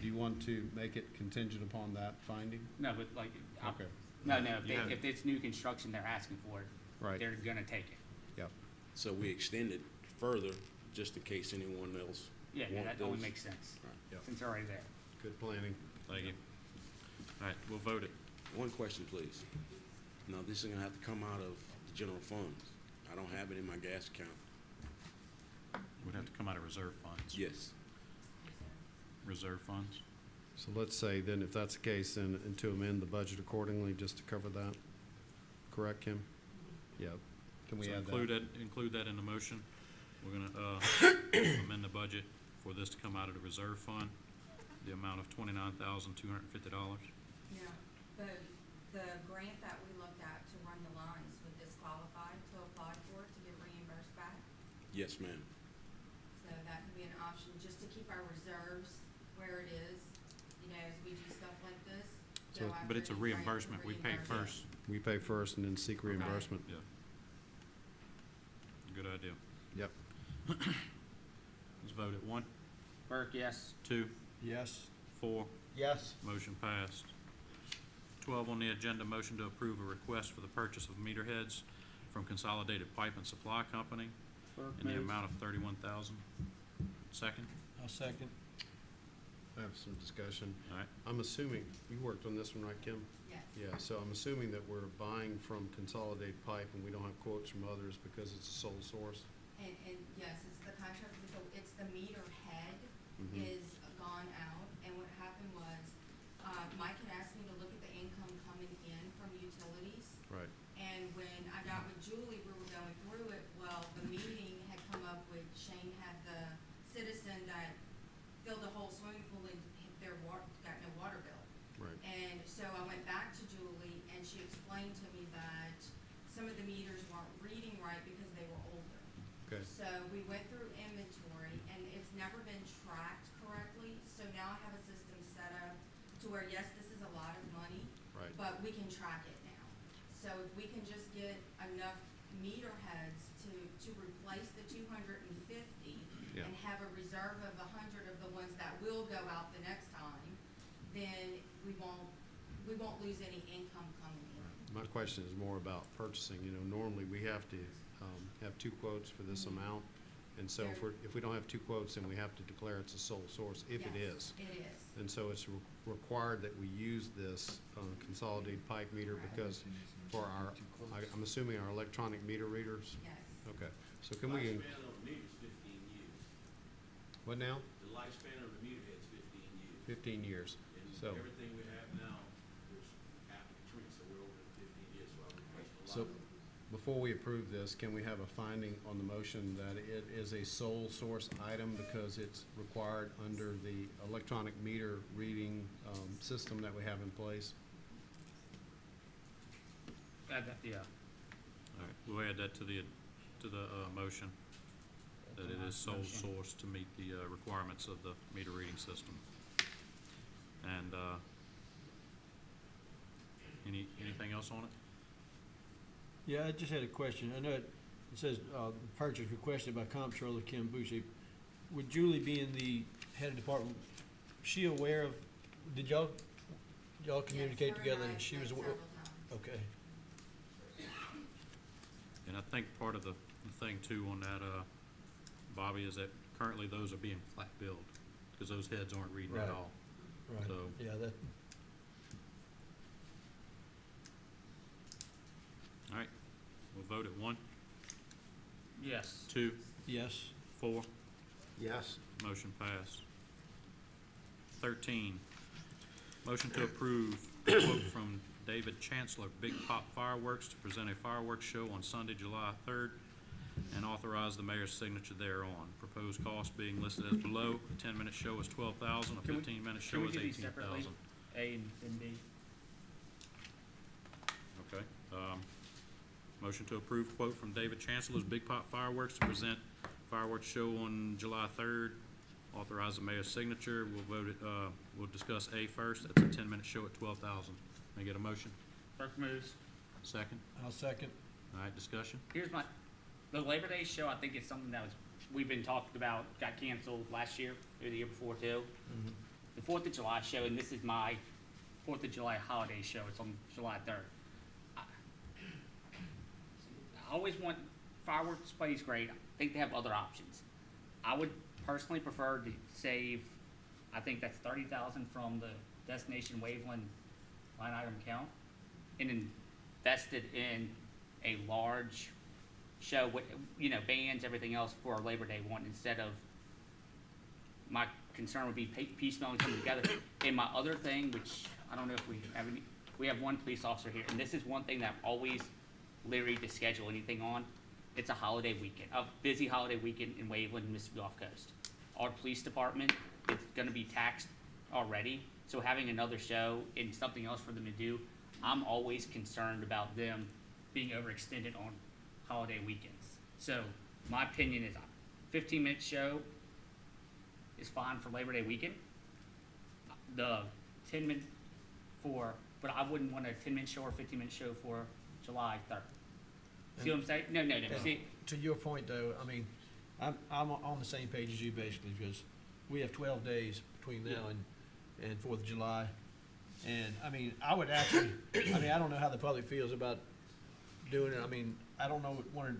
Do you want to make it contingent upon that finding? No, but like, Okay, no, Yeah. if it's new construction, they're asking for it, right, they're gonna take it. yep. So we extend it further, just in case anyone else Yeah, want that only those. makes sense, Right. Yep. since they're already there. Good planning. Thank you. All right, we'll vote it. One question, please. Now, this is gonna have to come out of the general funds. I don't have it in my gas account. Would have to come out of reserve funds. Yes. Reserve funds? So let's say then, if that's the case, then, and to amend the budget accordingly, just to cover that. Correct, Kim? Yep. Can we So add that? include that in the motion. We're gonna, amend the budget for this to come out of the reserve fund, the amount of $29,250. Yeah, the grant that we looked at to run the lines would disqualify to apply for it to get reimbursed back. Yes, ma'am. So that could be an option, just to keep our reserves where it is, you know, as we do stuff like this. So- go after But it's a any grant for reimbursement. We pay reimbursement. first. We pay first and then seek reimbursement. Yeah. Good idea. Yep. Let's vote it. 1, Burke, yes. 2, Yes. 4, Yes, motion passed. 12 on the agenda, motion to approve a request for the purchase of meter heads from Consolidated Pipe and Supply Company Burke in the moves. amount of $31,000. Second? I'll second. I have some discussion. All right. I'm assuming, you worked on this one, right, Kim? Yes. Yeah, so I'm assuming that we're buying from Consolidated Pipe and we don't have quotes from others because it's a sole source? And yes, it's the contract, it's the meter head Mhm. is gone out, and what happened was, Mike had asked me to look at the income coming in from utilities, Right, and when I got with Julie, we were going through it, well, the meeting had come up with, Shane had the citizen that filled a whole swimming pool and their water, got no water bill. right. And so I went back to Julie, and she explained to me that some of the meters weren't reading right because they were older. Okay, So we went through inventory, and it's never been tracked correctly, so now I have a system set up to where, yes, this is a lot of money, right. but we can track it now. So if we can just get enough meter heads to replace the 250 Yeah. and have a reserve of 100 of the ones that will go out the next time, then we won't lose any income coming in. My question is more about purchasing, you know, normally we have to, have two quotes for this amount. And so if we don't have two quotes, then we have to declare it's a sole source, if it Yes, is. It is. And so it's required that we use this, consolidated pipe meter because for our, I'm assuming our electronic meter readers? Yes. Okay, so can we, Lifespan of the meter is 15 years. what now? The lifespan of the meter is 15 years. 15 years. And So- everything we have now was after Katrina, so we're over the 15 years, so I replaced a lot So of them. before we approve this, can we have a finding on the motion that it is a sole source item because it's required under the electronic meter reading, system that we have in place? Yeah. All right, we'll add that to the motion, that it is sole Motion. source to meet the requirements of the meter reading system. And anything else on it? Yeah, I just had a question. I know it says, purchase requested by Comptroller Kim Boucher. With Julie being the head of department, she aware of, did y'all communicate Yes, her together and I and she met was aware? several times. Okay. And I think part of the thing too on that, Bobby, is that currently those are being flat billed, because those heads aren't reading at Right. all. Right, So- yeah, that, All right, we'll vote at 1, Yes. 2, yes. 4, yes, motion passed. 13, motion to approve a quote from David Chancellor, Big Pop Fireworks, to present a fireworks show on Sunday, July 3rd, and authorize the mayor's signature thereon. Proposed cost being listed as below. A 10-minute show is $12,000, a Can we- 15-minute Can show we is do these separately, $18,000. A and B? Okay. Motion to approve quote from David Chancellor's Big Pop Fireworks to present fireworks show on July 3rd. Authorize the mayor's signature. We'll vote it, we'll discuss A first. That's a 10-minute show at 12,000. May I get a motion? Burke moves. Second. I'll second. All right, discussion. Here's the Labor Day show, I think it's something that we've been talking about, got canceled last year, or the year before too. The 4th of July show, and this is my 4th of July holiday show, it's on July 3rd. I always want, fireworks display is great, I think they have other options. I would personally prefer to save, I think that's 30,000 from the Destination Waveland line item count, and invest it in a large show with, you know, bands, everything else for a Labor Day one, instead of, my concern would be piecemeal and coming together. And my other thing, which I don't know if we have any, we have one police officer here, and this is one thing that I'm always leery to schedule anything on. It's a holiday weekend, a busy holiday weekend in Waveland, Mississippi Gulf Coast. Our police department is gonna be taxed already, so having another show and something else for them to do, I'm always concerned about them being overextended on holiday weekends. So my opinion is a 15-minute show is fine for Labor Day weekend. The 10-minute but I wouldn't want a 10-minute show or 15-minute show for July 3rd. See what I'm saying? No. See, To your point, though, I mean, I'm on the same page as you basically, because we have 12 days between now and 4th of July. And, I mean, I would actually, I mean, I don't know how the public feels about doing it. I mean, I don't want it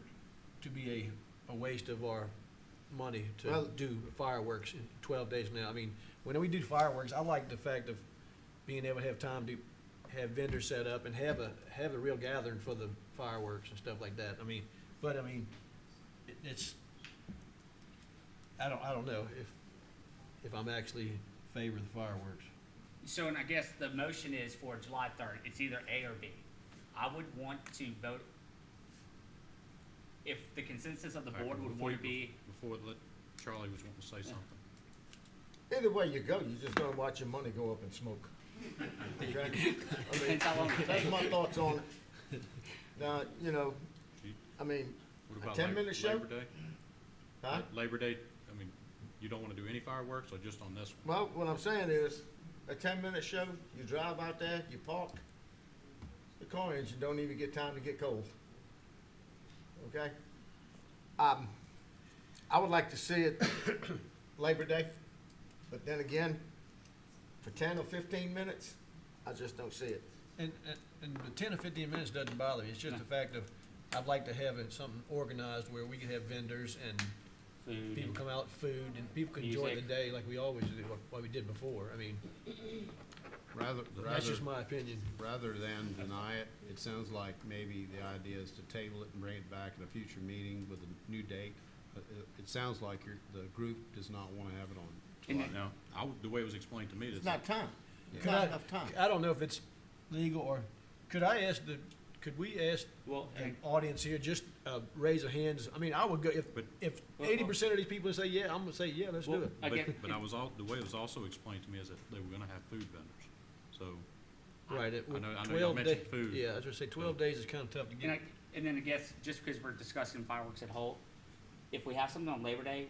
to be a waste of our money to Well- do fireworks in 12 days now. I mean, when we do fireworks, I like the fact of being able to have time to have vendors set up and have a real gathering for the fireworks and stuff like that. I mean, but I mean, it's, I don't know if I'm actually in favor of the fireworks. so, and I guess the motion is for July 3rd. It's either A or B. I would want to vote, if the consensus of the All right, board would before want to you- be, Before, Charlie was wanting to say something. Either way you go, you're just gonna watch your money go up in smoke. Okay? I mean, Depends how long it that's takes. my thoughts on it. Now, you know, I mean, What a about 10-minute show? Labor Day? Huh? Labor Day, I mean, you don't want to do any fireworks or just on this one? Well, what I'm saying is, a 10-minute show, you drive out there, you park, the car engine don't even get time to get cold. Okay? I would like to see it Labor Day, but then again, for 10 or 15 minutes, I just don't see it. And the 10 or 15 minutes doesn't bother me. It's just the fact of, I'd like to have it something organized where we could have vendors and food people and- come out, food, and people can enjoy the Music. day like we always do, like we did before. I mean, that's just my opinion. Rather than deny it, it sounds like maybe the idea is to table it and bring it back in a future meeting with a new date. It sounds like the group does not want to have it on July. No, the way it was explained to me, It's that's, not time. Yeah. It's not enough time. I don't know if it's legal, or could we ask Well, the and- audience here just raise their hands? I mean, I would go, if 80% of these people say yeah, I'm gonna say yeah, let's do Well, it. again, but the way it was also explained to me is that they were gonna have food vendors. So, Right. I know y'all 12 mentioned day- food. Yeah, I was gonna say 12 days is kind of tough to get. And then I guess, just because we're discussing fireworks at Holt, if we have something on Labor Day,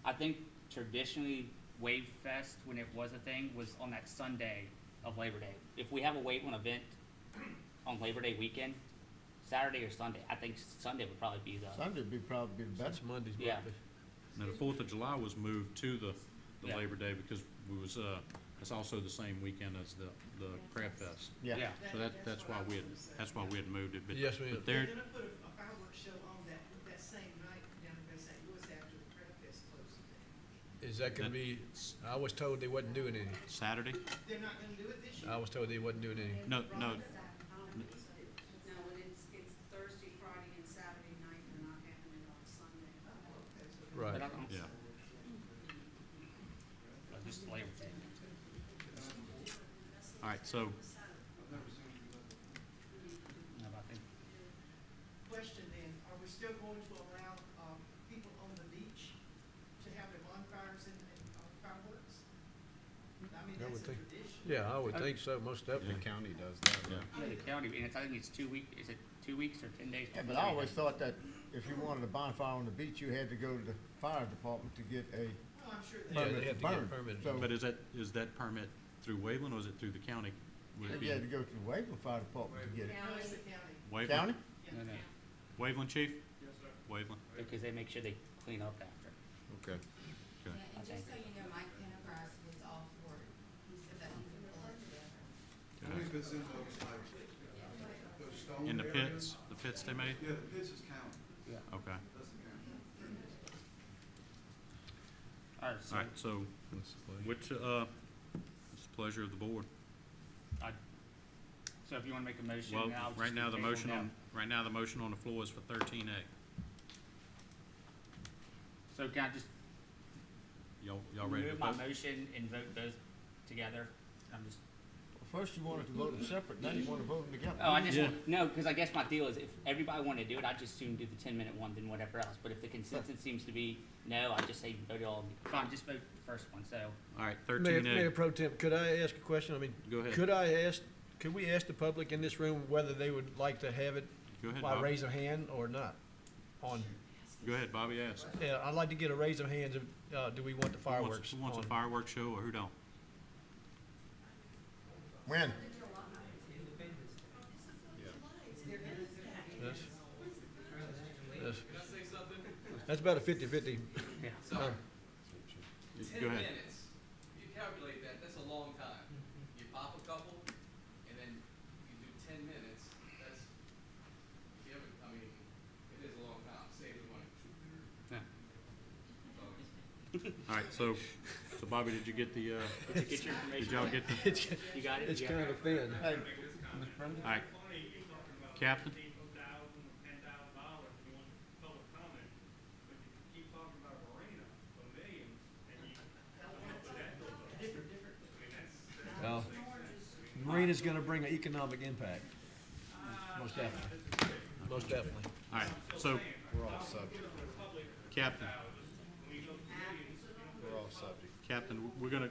I think traditionally Wave Fest, when it was a thing, was on that Sunday of Labor Day. If we have a Wave One event on Labor Day weekend, Saturday or Sunday, I think Sunday would probably be the, Sunday would be probably the best. That's Monday's Yeah. birthday. Now, the 4th of July was moved to the Yeah. Labor Day because it's also the same weekend as the Crab Fest. yeah. So that's why we had moved it. But- Yes, ma'am. But They're there, gonna put a fireworks show on that same night down in St. Louis after the Crab Fest closes down. Is that gonna be, I was told they wasn't doing any. Saturday? They're not gonna do it this year? I was told they wasn't doing any. No, No, it's Thursday, Friday, and Saturday night, they're not having it on Sunday. Oh, okay, so Right. But I don't- yeah. Just Labor Day. All right, so, No, but I think Question then, are we still going to allow, people on the beach to have their bonfires and fireworks? I mean, I would that's a think- tradition. Yeah, I would think so, most The definitely. county does that, right? Yeah, the county, and it's, I think it's 2 week, is it 2 weeks or 10 days? Yeah, but I always thought that if you wanted a bonfire on the beach, you had to go to the fire department to get a Well, I'm sure Yeah, that, they permit have to to get burn. a permit. So, But is that permit through Waveland or is it through the county? Would it be you had to go to the Waveland Fire Department to get it. no, it's the county. Waveland? County? No, no, Waveland, chief? Waveland, because they make sure they clean up after. Okay. okay. Yeah, and just so you know, Mike Pendergrass was all for it. He said that he could pull it together. I believe it's in those, like, those stone In the areas. pits they made? Yeah, the pits is county. Okay. That's the county. All right, so, All right, so What's the pleasure? which, it's the pleasure of the board. so if you wanna make a motion Well, now. right now, the motion on the floor is for 13A. So can I just Y'all ready to move my vote? motion and vote those together? I'm just, First you wanted to vote them separate, now you want to vote them together. oh, I just, Yeah. want- no, because I guess my deal is if everybody wanted to do it, I'd just soon do the 10-minute one than whatever else. But if the consensus seems to be no, I just say vote it all, fine, just vote the first one, so. All right, Mayor 13A. Pro Tem, could I ask a question? I mean, Go ahead. could we ask the public in this room whether they would like to have it Go ahead, by Bob. raise of hand or not? On, Go ahead, Bobby, ask. yeah, I'd like to get a raise of hands of, do we want the fireworks? Who wants a on- fireworks show or who don't? When? Yes. Yes. That's about a 50-50. Yeah. Um, Go ahead. You calculate that, that's a long time. You pop a couple, and then you do 10 minutes, that's, you haven't, I mean, it is a long time, save the money. Yeah. All right, so Bobby, did you get the, Did you get your information? did y'all get the, You got it? It's You got kind it? of thin. Hey, all right. Captain? Well, Marina's gonna bring an economic impact. Most definitely. Most definitely. All right, so, We're off subject. Captain, We're off subject. Captain, we're gonna,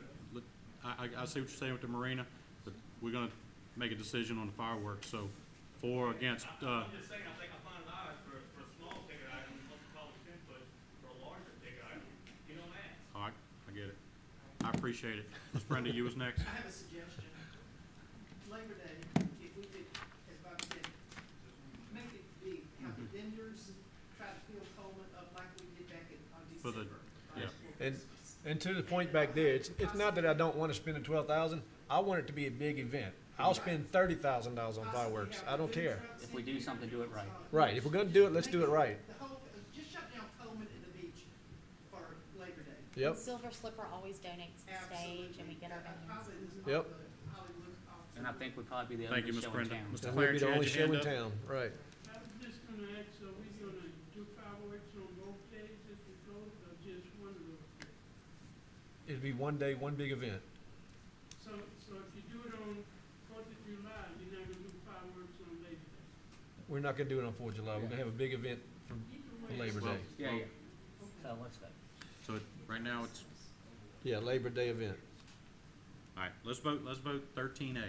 I see what you're saying with the marina, but we're gonna make a decision on the fireworks, so for or against, I'm just saying, I think I find it odd for a small ticket item, most public input, for a larger ticket item, you don't ask. all right, I get it. I appreciate it. Ms. Brenda, you was next. I have a suggestion. Labor Day, if we could, as Bob said, make it big, have the vendors try to fill Coleman up like we did back on For the- December. yeah. And to the point back there, it's not that I don't want to spend the 12,000. I want it to be a big event. I'll spend $30,000 on fireworks. I don't care. If we do something, do it right. Right, if we're gonna do it, let's do it right. The whole, just shut down Coleman and the beach for Labor Day. Yep, Silver Slipper always donates the stage and we get our venues. Probably Yep. Hollywood off- And I think we'd probably be the Thank only you, Ms. show in Brenda. town. Mr. and we'll be Clarence, the you had only your show hand in up? town, right. I was just gonna ask, are we gonna do fireworks on both days if we go, or just one of those days? It'd be one day, one big event. So if you do it on Fourth of July, you're not gonna do fireworks on Labor Day? We're not gonna do it on 4th of July. We're gonna have a big event for Labor Day. Yeah, yeah. So let's vote. So right now, it's, Yeah, Labor Day event. all right, let's vote 13A.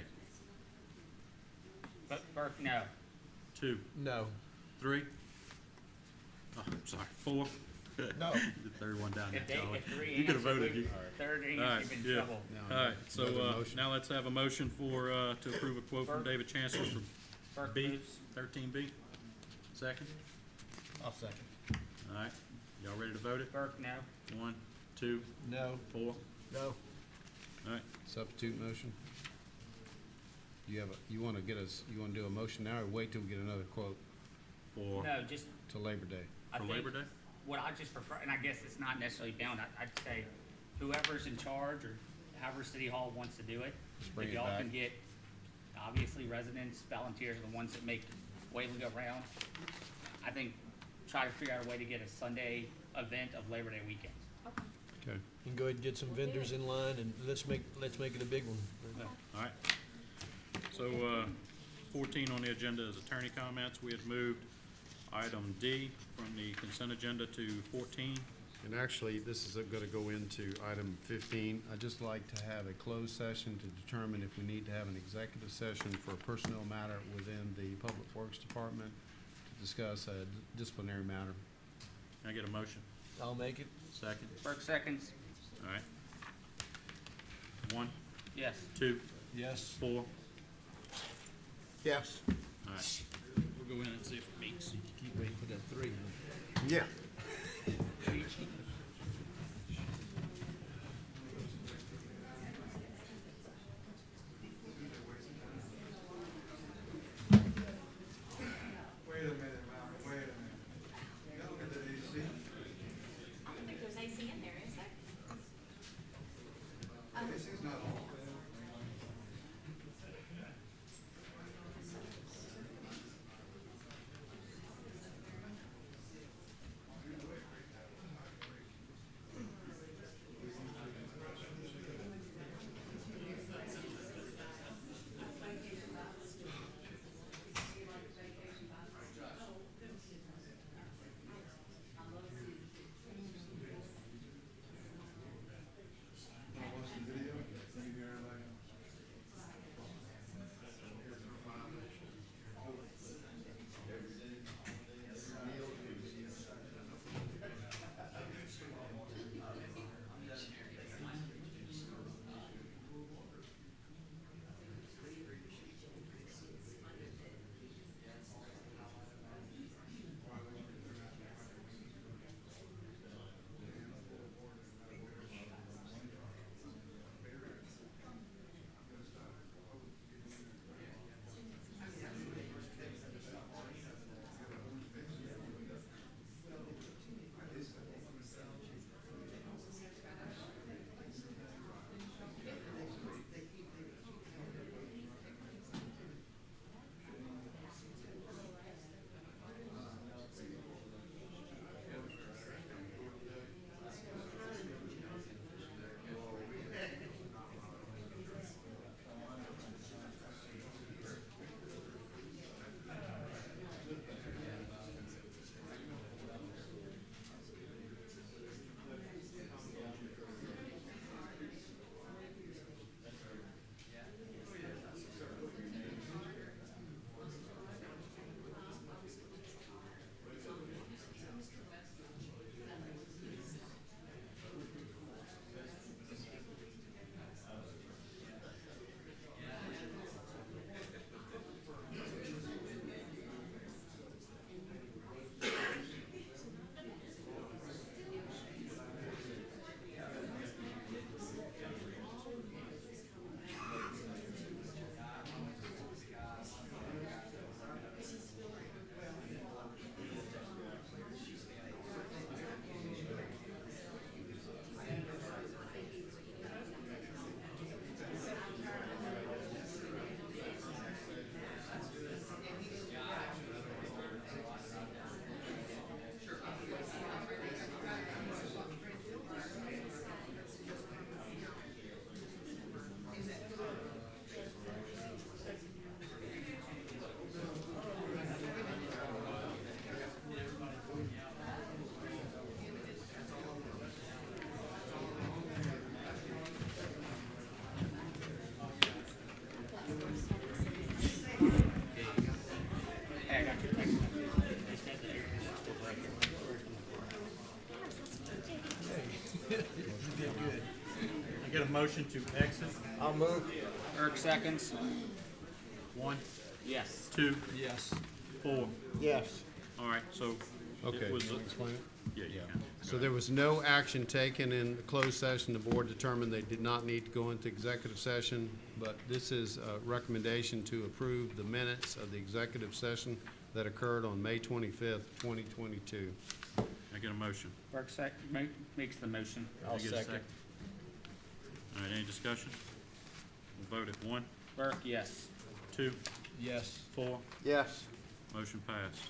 Burke, no. 2, No. 3? Oh, I'm sorry, 4? No. The third one down there, If they, Charlie. if three You could've answer, voted. we- You- third All right, answer, you've yeah. in trouble. All right, so, Another motion? now let's have a motion for, to approve a quote from Burke. David Chancellor for Burke B, moves. 13B. Second? I'll second. All right, y'all ready to vote it? Burke, no. 1, 2, No. 4. No. All right, Substitute motion? You wanna do a motion now or wait till we get another quote for No, just, till Labor Day? I think Labor Day? what I just prefer, and I guess it's not necessarily bound, I'd say whoever's in charge or however City Hall wants to do it, Just bring if it y'all back. can get, obviously residents, volunteers are the ones that make Waveland go round. I think try to figure out a way to get a Sunday event of Labor Day weekend. Okay. And go ahead and get some vendors in line and let's make it a big one. All right. So, 14 on the agenda is attorney comments. We had moved item D from the consent agenda to 14. And actually, this is going to go into item 15. I'd just like to have a closed session to determine if we need to have an executive session for a personnel matter within the Public Works Department to discuss a disciplinary matter. Can I get a motion? I'll make it. Second? Burke seconds. All right. 1, Yes. 2, Yes. 4. Yes. All right. We'll go in and see if it meets. Keep waiting for that 3. Yeah. Wait a minute, Mama, wait a minute. You gotta look at the AC. I don't think there's AC in there, is there? AC's not on. Wanna watch the video? Can you hear everybody else? Hey, I got your text. You did good. I get a motion to exit. I'll move. Burke seconds. 1, Yes. 2, Yes. 4. Yes. All right, so Okay, it was, you wanna explain it? yeah, you can. So there was no action taken in the closed session. The board determined they did not need to go into executive session, but this is a recommendation to approve the minutes of the executive session that occurred on May 25th, 2022. I get a motion. Burke makes the motion. Can I get a second? All right, any discussion? We'll vote at 1, Burke, yes. 2, Yes. 4. Yes. Motion passed.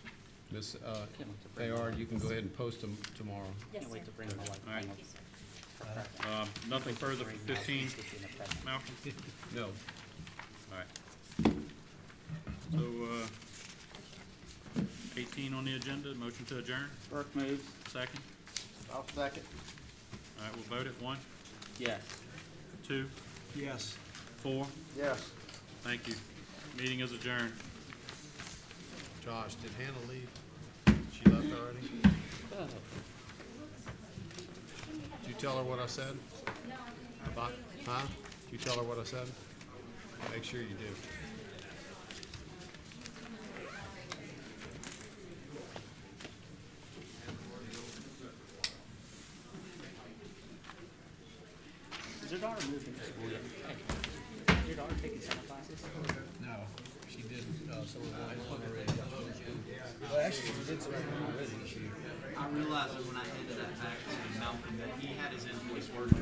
Ms. Can't wait to bring AR, you can go ahead and post them tomorrow. Yes, Can't wait sir. to bring my wife. All right. Thank you, sir. Nothing further for 15, Malcolm? No. All right. So, 18 on the agenda, motion to adjourn, Burke moves. second. I'll second. All right, we'll vote it. 1, Yes. 2, Yes. 4. Yes. Thank you. Meeting is adjourned. Josh, did Hannah leave? She left already? Did you tell her what I said? Huh? Did you tell her what I said? Make sure you do. Is your daughter moving to school yet? Your daughter taking summer classes? No, she did, some of that already. Well, actually, she did some of that already. I realized that when I handed that back to Malcolm, that he had his invoice worked